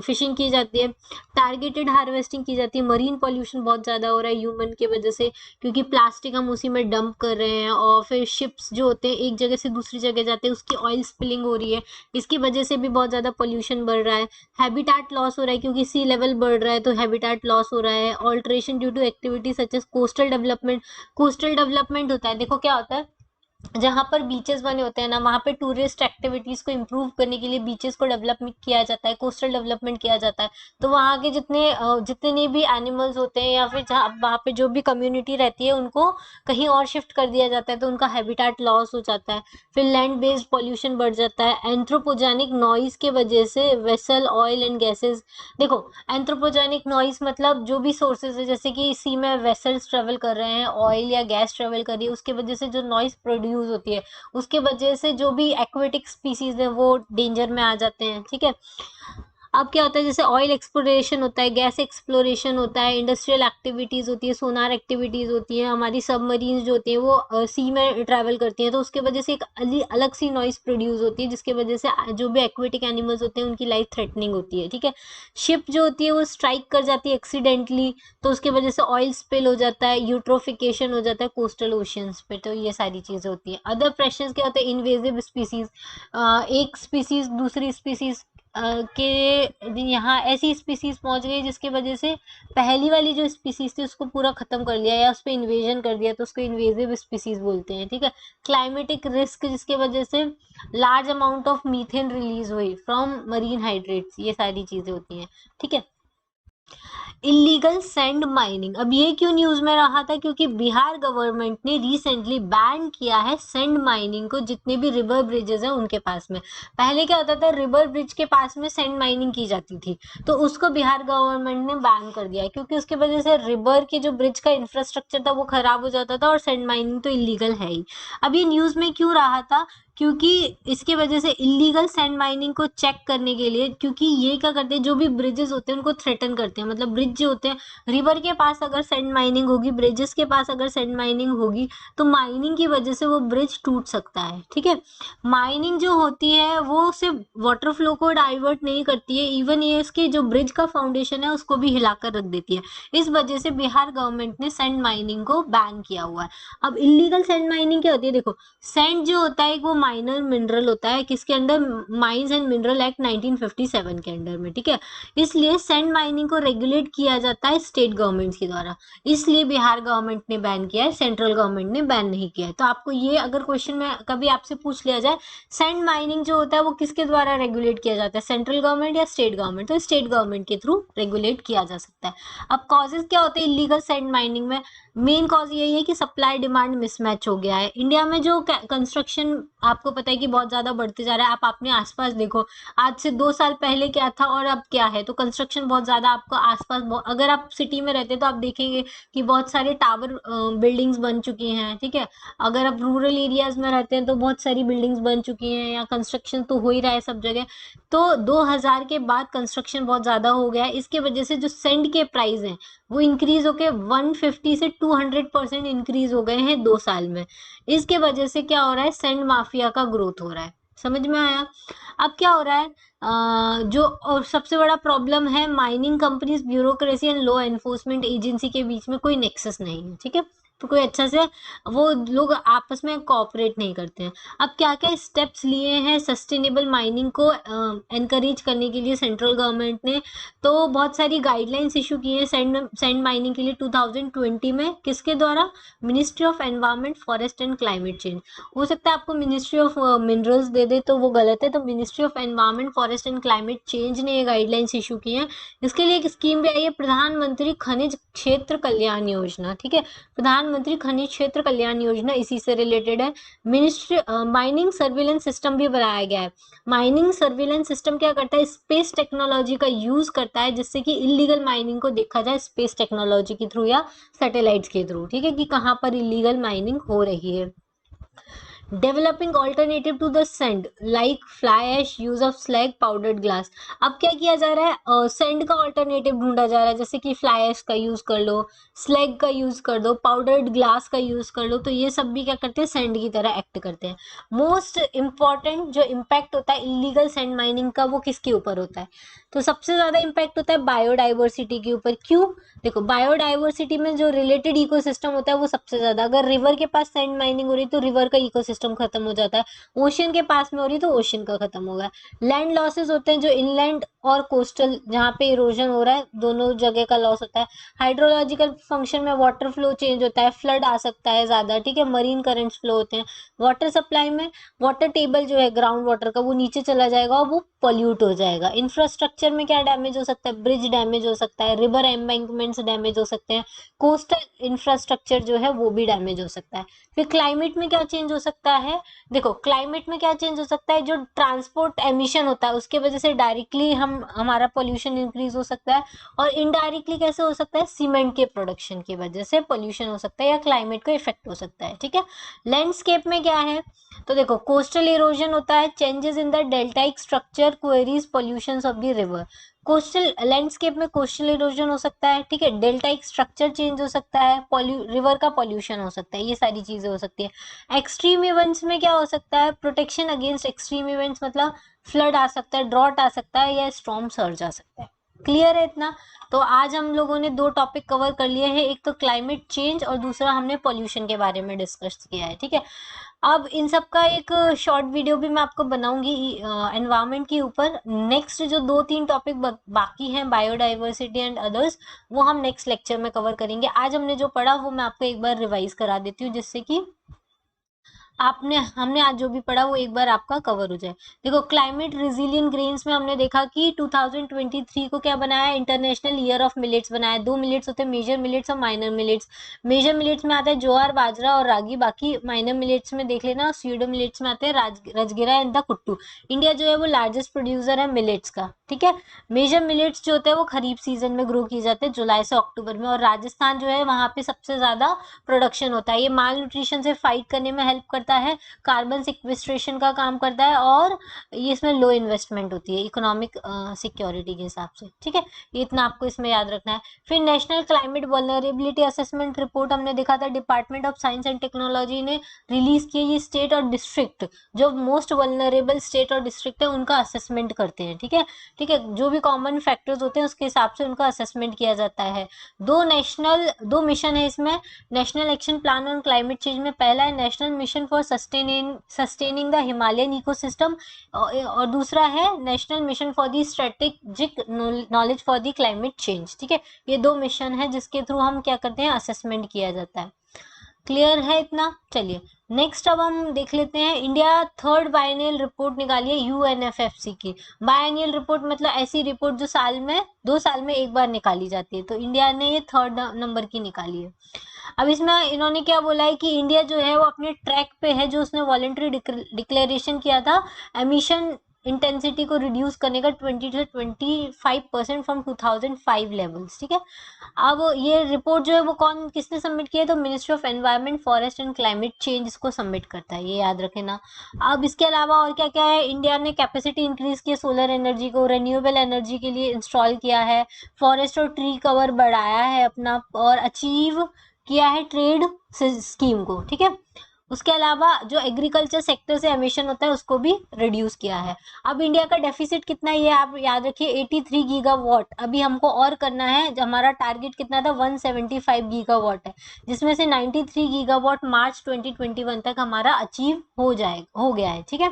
फिशिंग की जाती है। टारगेटेड हार्वेस्टिंग की जाती है। मरीन पॉल्यूशन बहुत ज्यादा हो रहा है ह्यूमन की वजह से, क्योंकि प्लास्टिक हम उसी में डंप कर रहे हैं, और फिर शिप्स जो होते हैं एक जगह से दूसरी जगह जाते हैं, उसकी ऑयल स्पिलिंग हो रही है, इसकी वजह से भी बहुत ज्यादा पोल्यूशन बढ़ रहा है। हैबिटाट लॉस हो रहा है, क्योंकि सी लेवल बढ़ रहा है तो हैबिटाट लॉस हो रहा है। Alteration due to activity such as coastal development, coastal development होता है, देखो क्या होता है, जहां पर बीचेस बने होते हैं ना, वहां पे टूरिस्ट एक्टिविटीज को इम्प्रूव करने के लिए बीचेस को डेवलपमेंट किया जाता है, कोस्टल डेवलपमेंट किया जाता है। तो वहां के जितने भी एनिमल्स होते हैं या फिर जहाँ वहां पे जो भी कम्युनिटी रहती है उनको कहीं और शिफ्ट कर दिया जाता है, तो उनका हैबिटाट लॉस हो जाता है। फिर लैंड बेस्ड पॉल्यूशन बढ़ जाता है। एंथ्रोपोजेनिक नॉइज के वजह से वेसल ऑयल एंड गैसेस, देखो एंथ्रोपोजेनिक नॉइज मतलब जो भी सोर्सेज है, जैसे कि सी में वेसल्स ट्रेवल कर रहे हैं, ऑयल या गैस ट्रेवल कर रही है, उसके वजह से जो नॉइज प्रोड्यूस होती है, उसके वजह से जो भी एक्वेटिक स्पीसीज है वो डेंजर में आ जाते हैं, ठीक है। अब क्या होता है, जैसे ऑयल एक्सप्लोरेशन होता है, गैस एक्सप्लोरेशन होता है, इंडस्ट्रियल एक्टिविटीज होती है, सोनार एक्टिविटीज होती है, हमारी सबमरीन जो होती है वो सी में ट्रैवल करती हैं, तो उसके वजह से एक अलग सी नॉइज प्रोड्यूस होती है, जिसके वजह से जो भी एक्वेटिक एनिमल्स होते हैं उनकी लाइफ थ्रेटनिंग होती है, ठीक है। शिप जो होती है वो स्ट्राइक कर जाती है एक्सीडेंटली, तो उसके वजह से ऑयल स्पिल हो जाता है, यूट्रोफिकेशन हो जाता है कोस्टल ओशियंस पे, तो ये सारी चीजें होती हैं। अदर प्रेशर्स क्या होते हैं, इन्वेजिव स्पीसीज, एक स्पीसीज दूसरी स्पीसीज के यहाँ ऐसी स्पीसीज पहुंच गई जिसकी वजह से पहली वाली जो स्पीसीज थी उसको पूरा खत्म कर लिया या उस पर इन्वेजन कर दिया, तो उसको इन्वेजिव स्पीसीज बोलते हैं, ठीक है। क्लाइमेटिक रिस्क, जिसके वजह से large amount of methane release हुई फ्रॉम मरीन हाइड्रेट्स, ये सारी चीजें होती हैं, ठीक है। इलीगल सैंड माइनिंग, अब ये क्यों न्यूज में रहा था, क्योंकि बिहार गवर्नमेंट ने रिसेंटली बैन किया है सैंड माइनिंग को, जितने भी रिवर ब्रिजेस हैं उनके पास में। पहले क्या होता था, रिवर ब्रिज के पास में सैंड माइनिंग की जाती थी, तो उसको बिहार गवर्नमेंट ने बैन कर दिया है, क्योंकि उसकी वजह से रिवर के जो ब्रिज का इंफ्रास्ट्रक्चर था वो खराब हो जाता था, और सैंड माइनिंग तो इलीगल है ही। अब ये न्यूज में क्यों रहा था, क्योंकि इसके वजह से इलीगल सैंड माइनिंग को चेक करने के लिए, क्योंकि ये क्या करते हैं, जो भी ब्रिजेस होते हैं उनको थ्रेटन करते हैं, मतलब ब्रिज जो होते हैं, रिवर के पास अगर सैंड माइनिंग होगी, ब्रिजेस के पास अगर सैंड माइनिंग होगी, तो माइनिंग की वजह से वो ब्रिज टूट सकता है, ठीक है। माइनिंग जो होती है वो सिर्फ वाटर फ्लो को डाइवर्ट नहीं करती है, इवन ये इसके जो ब्रिज का फाउंडेशन है उसको भी हिलाकर रख देती है। इस वजह से बिहार गवर्नमेंट ने सैंड माइनिंग को बैन किया हुआ है। अब इलीगल सैंड माइनिंग क्या होती है, देखो सैंड जो होता है वो माइनर मिनरल होता है, किसके under, mines and mineral act 1957 के अंडर में, ठीक है। इसलिए सैंड माइनिंग को रेगुलेट किया जाता है स्टेट गवर्नमेंट के द्वारा, इसलिए बिहार गवर्नमेंट ने बैन किया है, सेंट्रल गवर्नमेंट ने बैन नहीं किया है। तो आपको ये अगर क्वेश्चन में कभी आपसे पूछ लिया जाए सैंड माइनिंग जो होता है वो किसके द्वारा रेगुलेट किया जाता है, सेंट्रल गवर्नमेंट या स्टेट गवर्नमेंट, तो स्टेट गवर्नमेंट के थ्रू रेगुलेट किया जा सकता है। अब कॉजेज क्या होते हैं इलीगल सैंड माइनिंग में, मेन कॉज यही है कि सप्लाई डिमांड मिसमैच हो गया है। इंडिया में जो कंस्ट्रक्शन आपको पता है कि बहुत ज्यादा बढ़ते जा रहा है, आप अपने आसपास देखो, आज से 2 साल पहले क्या था और अब क्या है, तो कंस्ट्रक्शन बहुत ज्यादा आपको आसपास, अगर आप सिटी में रहते हैं तो आप देखेंगे कि बहुत सारे टावर बिल्डिंग्स बन चुकी हैं, ठीक है। अगर आप रूरल एरियाज में रहते हैं तो बहुत सारी बिल्डिंग्स बन चुकी हैं, या कंस्ट्रक्शन तो हो ही रहा है सब जगह। तो 2000 के बाद कंस्ट्रक्शन बहुत ज्यादा हो गया है, इसके वजह से जो सैंड के प्राइस हैं वो इंक्रीज होके 150 से 200% इंक्रीज हो गए हैं 2 साल में। इसके वजह से क्या हो रहा है, सैंड माफिया का ग्रोथ हो रहा है, समझ में आया। अब क्या हो रहा है, जो और सबसे बड़ा प्रॉब्लम है, mining companies, bureaucracy and law enforcement agency के बीच में कोई नेक्सस नहीं है, ठीक है। तो कोई अच्छा से वो लोग आपस में कोऑपरेट नहीं करते हैं। अब क्या क्या स्टेप्स लिए हैं सस्टेनेबल माइनिंग को एनकरेज करने के लिए सेंट्रल गवर्नमेंट ने, तो बहुत सारी गाइडलाइंस इशू की है सैंड माइनिंग के लिए 2020 में, किसके द्वारा, ministry of environment forest and climate change. हो सकता है आपको मिनिस्ट्री ऑफ मिनरल्स दे दे तो वो गलत है, तो ministry of environment forest and climate change ने ये गाइडलाइंस इशू की है। इसके लिए एक स्कीम भी आई है, प्रधानमंत्री खनिज क्षेत्र कल्याण योजना, ठीक है। प्रधानमंत्री प्रधानमंत्री खनिज क्षेत्र कल्याण योजना इसी से रिलेटेड है। मिनिस्ट्री माइनिंग सर्विलेंस सिस्टम भी बनाया गया है। माइनिंग सर्विलेंस सिस्टम क्या करता है, स्पेस टेक्नोलॉजी का यूज करता है जिससे कि इलीगल माइनिंग को देखा जाए स्पेस टेक्नोलॉजी के थ्रू या सैटेलाइट्स के थ्रू, ठीक है, कि कहाँ पर इलीगल माइनिंग हो रही है। Developing alternative to the sand like fly ash, use of slag, powdered glass. अब क्या किया जा रहा है, सैंड का ऑल्टरनेटिव ढूंढा जा रहा है, जैसे कि फ्लाई ऐश का यूज कर लो, स्लैग का यूज कर दो, पाउडर्ड ग्लास का यूज कर लो, तो ये सब भी क्या करते हैं, सैंड की तरह एक्ट करते हैं। मोस्ट इंपॉर्टेंट जो इम्पैक्ट होता है इलीगल सैंड माइनिंग का, वो किसके ऊपर होता है, तो सबसे ज्यादा इम्पैक्ट होता है बायोडाइवर्सिटी के ऊपर। क्यों, देखो बायोडाइवर्सिटी में जो रिलेटेड इकोसिस्टम होता है वो सबसे ज्यादा, अगर रिवर के पास सैंड माइनिंग हो रही है तो रिवर का इकोसिस्टम खत्म हो जाता है, ओशियन के पास में हो रही है तो ओशियन का खत्म होगा। लैंड लॉसेस होते हैं जो इनलैंड और कोस्टल, जहाँ पे इरोजन हो रहा है दोनों जगह का लॉस होता है। हाइड्रोलॉजिकल फंक्शन में वाटर फ्लो चेंज होता है, फ्लड आ सकता है ज्यादा, ठीक है, मरीन करंट्स फ्लो होते हैं। वाटर सप्लाई में वाटर टेबल जो है ग्राउंड वाटर का वो नीचे चला जाएगा और वो पॉल्यूट हो जाएगा। इंफ्रास्ट्रक्चर में क्या डैमेज हो सकता है, ब्रिज डैमेज हो सकता है, रिवर एम्बैंकमेंट्स डैमेज हो सकते हैं, कोस्टल इंफ्रास्ट्रक्चर जो है वो भी डैमेज हो सकता है। फिर क्लाइमेट में क्या चेंज हो सकता है, देखो क्लाइमेट में क्या चेंज हो सकता है, जो ट्रांसपोर्ट एमिशन होता है उसके वजह से डायरेक्टली हम हमारा पोल्यूशन इंक्रीज हो सकता है, और इनडायरेक्टली कैसे हो सकता है, सीमेंट के प्रोडक्शन की वजह से पोल्यूशन हो सकता है या क्लाइमेट को इफेक्ट हो सकता है, ठीक है। लैंडस्केप में क्या है, तो देखो कोस्टल इरोजन होता है, changes in the deltaic structure, queries, pollutions of the river. Coastal landscape में कोस्टल इरोजन हो सकता है, ठीक है, डेल्टाइक स्ट्रक्चर चेंज हो सकता है, रिवर का पॉल्यूशन हो सकता है, ये सारी चीजें हो सकती है। एक्सट्रीम इवेंट्स में क्या हो सकता है, प्रोटेक्शन अगेंस्ट एक्सट्रीम इवेंट्स, मतलब फ्लड आ सकता है, ड्रॉट आ सकता है या स्टॉर्म सर्ज आ सकता है। क्लियर है इतना, तो आज हम लोगों ने दो टॉपिक कवर कर लिए हैं, एक तो क्लाइमेट चेंज और दूसरा हमने पॉल्यूशन के बारे में डिस्कस किया है, ठीक है। अब इन सब का एक शॉर्ट वीडियो भी मैं आपको बनाऊंगी एनवायरनमेंट के ऊपर। नेक्स्ट जो दो तीन टॉपिक बाकी हैं, बायोडाइवर्सिटी एंड अदर्स, वो हम नेक्स्ट लेक्चर में कवर करेंगे। आज हमने जो पढ़ा वो मैं आपको एक बार रिवाइज करा देती हूँ, जिससे कि हमने आज जो भी पढ़ा वो एक बार आपका कवर हो जाए। देखो क्लाइमेट रिजिलियंट ग्रेन्स में हमने देखा कि 2023 को क्या बनाया, इंटरनेशनल ईयर ऑफ मिलेट्स बनाया। दो मिलेट्स होते हैं, मेजर मिलेट्स और माइनर मिलेट्स। मेजर मिलेट्स में आता है ज्वार, बाजरा और रागी, बाकी माइनर मिलेट्स में देख लेना, स्यूडो मिलेट्स में आते हैं राजगिरा एंड द कुट्टू। इंडिया जो है वो लार्जेस्ट प्रोड्यूसर है मिलेट्स का, ठीक है। मेजर मिलेट्स जो होते हैं वो खरीफ सीजन में ग्रो किए जाते हैं, जुलाई से अक्टूबर में, और राजस्थान जो है वहां पे सबसे ज्यादा प्रोडक्शन होता है। ये माल न्यूट्रिशन से फाइट करने में हेल्प करता है, कार्बन सिक्वेस्ट्रेशन का काम करता है, और ये इसमें लो इन्वेस्टमेंट होती है इकोनॉमिक सिक्योरिटी के हिसाब से, ठीक है। ये इतना आपको इसमें याद रखना है। फिर national climate vulnerability assessment report हमने देखा था, department of science and technology ने रिलीज की। ये स्टेट और डिस्ट्रिक्ट, जो मोस्ट वल्नरेबल स्टेट और डिस्ट्रिक्ट है उनका असेसमेंट करते हैं, ठीक है, ठीक है। जो भी कॉमन फैक्टर्स होते हैं उसके हिसाब से उनका असेसमेंट किया जाता है। दो मिशन है इसमें, national action plan on climate change में पहला है national mission for sustaining the Himalayan ecosystem, और दूसरा है national mission for the strategic knowledge for the climate change, ठीक है। ये दो मिशन है जिसके थ्रू हम क्या करते हैं, असेसमेंट किया जाता है। क्लियर है इतना, चलिए नेक्स्ट अब हम देख लेते हैं। इंडिया थर्ड बायनियल रिपोर्ट निकाली है यूएनएफएफसी की। बायनियल रिपोर्ट मतलब ऐसी रिपोर्ट जो साल में 2 साल में एक बार निकाली जाती है, तो इंडिया ने ये थर्ड नंबर की निकाली है। अब इसमें इन्होंने क्या बोला है कि इंडिया जो है वो अपने ट्रैक पे है, जो उसने वॉलंटरी डिक्लेरेशन किया था एमिशन इंटेंसिटी को रिड्यूस करने का 20 से 25% फ्रॉम 2005 लेवल्स, ठीक है। अब ये रिपोर्ट जो है वो किसने सबमिट किया है, तो ministry of environment, forest and climate change इसको सबमिट करता है, ये याद रखे ना। अब इसके अलावा और क्या क्या है, इंडिया ने कैपेसिटी इंक्रीज की, सोलर एनर्जी को रिन्यूएबल एनर्जी के लिए इंस्टॉल किया है, फॉरेस्ट और ट्री कवर बढ़ाया है अपना, और अचीव किया है ट्रेड स्कीम को, ठीक है। उसके अलावा जो एग्रीकल्चर सेक्टर से एमिशन होता है उसको भी रिड्यूस किया है। अब इंडिया का डेफिसिट कितना है ये आप याद रखिए, 83 गीगावाट। अभी हमको और करना है, हमारा टारगेट कितना था, 175 गीगावाट है, जिसमें से 93 गीगावाट मार्च 2021 तक हमारा अचीव हो गया है, ठीक है।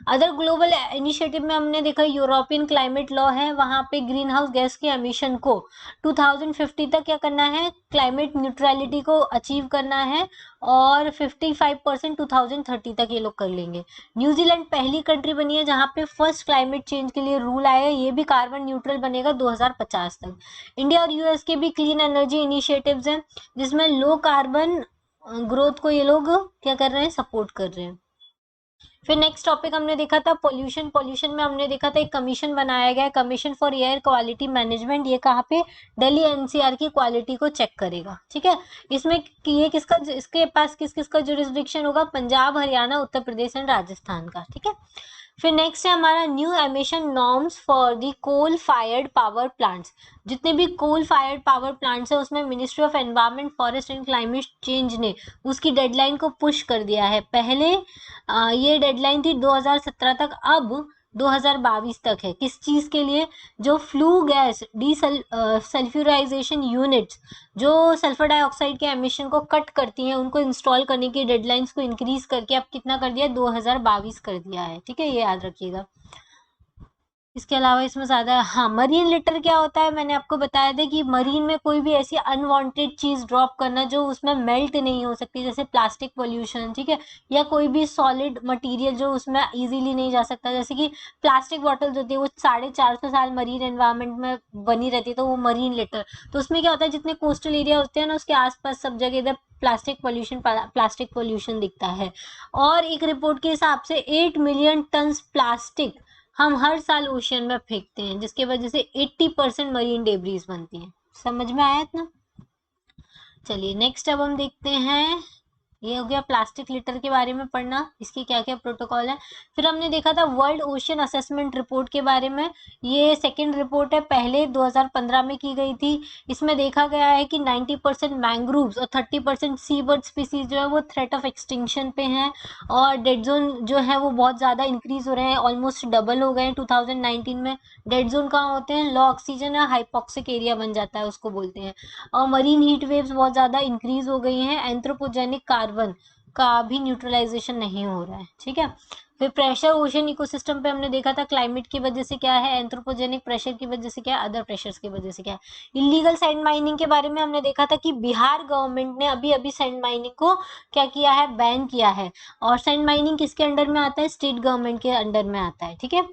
अदर ग्लोबल इनिशिएटिव में हमने देखा यूरोपियन क्लाइमेट लॉ है, वहां पे ग्रीन हाउस गैस के एमिशन को 2050 तक क्या करना है, क्लाइमेट न्यूट्रलिटी को अचीव करना है और 55% 2030 तक ये लोग कर लेंगे। न्यूजीलैंड पहली कंट्री बनी है जहां पे फर्स्ट क्लाइमेट चेंज के लिए रूल आया है, ये भी कार्बन न्यूट्रल बनेगा 2050 तक। इंडिया और यूएस के भी क्लीन एनर्जी इनिशिएटिव्स हैं जिसमें लो कार्बन ग्रोथ को ये लोग क्या कर रहे हैं, सपोर्ट कर रहे हैं। फिर नेक्स्ट टॉपिक हमने देखा था पोल्यूशन। पोल्यूशन में हमने देखा था एक कमीशन बनाया गया है, commission for air quality management. ये कहाँ पे, दिल्ली एनसीआर की क्वालिटी को चेक करेगा, ठीक है। इसमें ये किसका, इसके पास किस किस का जुरिस्डिक्शन होगा, पंजाब, हरियाणा, उत्तर प्रदेश एंड राजस्थान का, ठीक है। फिर नेक्स्ट है हमारा new emission norms for the coal fired power plants. जितने भी कोल फायर्ड पावर प्लांट्स है उसमें ministry of environment, forest and climate change ने उसकी डेडलाइन को पुश कर दिया है। पहले ये डेडलाइन थी 2017 तक, अब 2022 तक है। किस चीज के लिए, जो फ्लू गैस सल्फ्यूराइजेशन यूनिट्स जो सल्फर डाइऑक्साइड के एमिशन को कट करती हैं उनको इंस्टॉल करने की डेडलाइंस को इंक्रीज करके अब कितना कर दिया, 2022 कर दिया है, ठीक है, ये याद रखिएगा। इसके अलावा इसमें ज्यादा, हाँ, मरीन लिटर क्या होता है, मैंने आपको बताया था कि मरीन में कोई भी ऐसी अनवांटेड चीज ड्रॉप करना जो उसमें मेल्ट नहीं हो सकती, जैसे प्लास्टिक पोल्यूशन, ठीक है, या कोई भी सॉलिड मटेरियल जो उसमें इजीली नहीं जा सकता, जैसे कि प्लास्टिक बॉटल्स होती है वो 450 साल मरीन एनवायरमेंट में बनी रहती है, तो वो मरीन लिटर। तो उसमें क्या होता है, जितने कोस्टल एरिया होते हैं ना उसके आसपास सब जगह इधर प्लास्टिक पोल्यूशन दिखता है। और एक रिपोर्ट के हिसाब से 8 मिलियन टन प्लास्टिक हम हर साल ओशियन में फेंकते हैं, जिसकी वजह से 80% मरीन डेब्रीज बनती हैं। समझ में आया ना। चलिए नेक्स्ट अब हम देखते हैं, ये हो गया प्लास्टिक लिटर के बारे में पढ़ना, इसकी क्या क्या प्रोटोकॉल है। फिर हमने देखा था वर्ल्ड ओशियन असेसमेंट रिपोर्ट के बारे में। ये सेकंड रिपोर्ट है, पहले 2015 में की गई थी। इसमें देखा गया है कि 90% मैंग्रोव्स और 30% सी बर्ड स्पीसीज जो है वो थ्रेट ऑफ एक्सटिंक्शन पे हैं, और डेड जोन जो है वो बहुत ज़्यादा इंक्रीज हो रहे हैं, ऑलमोस्ट डबल हो गए हैं 2019 में। डेड जोन कहाँ होते हैं, लो ऑक्सीजन या हाइपोक्सिक एरिया बन जाता है उसको बोलते हैं। और मरीन हीट वेव्स बहुत ज़्यादा इंक्रीज हो गई हैं, एंथ्रोपोजेनिक कार्बन का भी न्यूट्रलाइजेशन नहीं हो रहा है, ठीक है। फिर प्रेशर ओशन इकोसिस्टम पे हमने देखा था क्लाइमेट की वजह से क्या है, एंथ्रोपोजेनिक प्रेशर की वजह से क्या है, अदर प्रेशर्स की वजह से क्या है। इलीगल सैंड माइनिंग के बारे में हमने देखा था कि बिहार गवर्नमेंट ने अभी अभी सैंड माइनिंग को क्या किया है, बैन किया है। और सैंड माइनिंग किसके अंडर में आता है, स्टेट गवर्नमेंट के अंडर में आता है, ठीक है।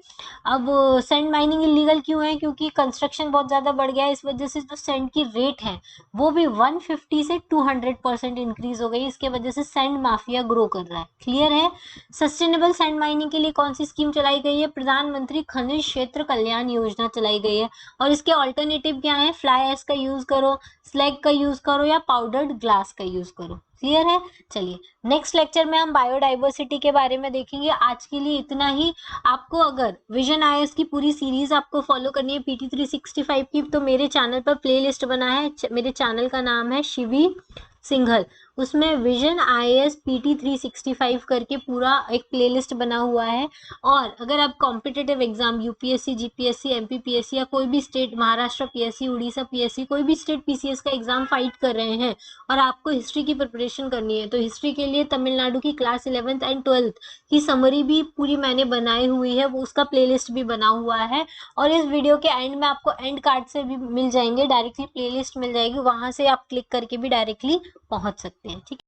अब सैंड माइनिंग इलीगल क्यों है, क्योंकि कंस्ट्रक्शन बहुत ज्यादा बढ़ गया है, इस वजह से जो सैंड की रेट है वो भी 150 से 200% इंक्रीज हो गई। इसके वजह से सैंड माफिया ग्रो कर रहा है, क्लियर है। सस्टेनेबल सैंड माइनिंग के लिए कौन सी स्कीम चलाई गई है, प्रधानमंत्री खनिज क्षेत्र कल्याण योजना चलाई गई है। और इसके ऑल्टरनेटिव क्या है, फ्लाई एश का यूज करो, स्लैग का यूज करो या पाउडर्ड ग्लास का यूज करो, क्लियर है। चलिए नेक्स्ट लेक्चर में हम बायोडाइवर्सिटी के बारे में देखेंगे। आज के लिए इतना ही। आपको अगर विजन आईएएस की पूरी सीरीज आपको फॉलो करनी है पीटी 365 की, तो मेरे चैनल पर प्लेलिस्ट बना है, मेरे चैनल का नाम है शिवी सिंघल, उसमें विजन आईएएस पीटी 365 करके पूरा एक प्लेलिस्ट बना हुआ है। और अगर आप competitive exam UPSC, GPSC, MPPSC या कोई भी state, Maharashtra PSC, Orissa PSC, कोई भी स्टेट पीसीएस का एग्जाम फाइट कर रहे हैं और आपको हिस्ट्री की प्रिपरेशन करनी है, तो हिस्ट्री के लिए तमिलनाडु की क्लास 11th एंड 12th की समरी भी पूरी मैंने बनाई हुई है, वो उसका प्लेलिस्ट भी बना हुआ है। और इस वीडियो के एंड में आपको एंड कार्ड से भी मिल जाएंगे, डायरेक्टली प्लेलिस्ट मिल जाएगी, वहां से आप क्लिक करके भी डायरेक्टली पहुंच सकते हैं, ठीक है।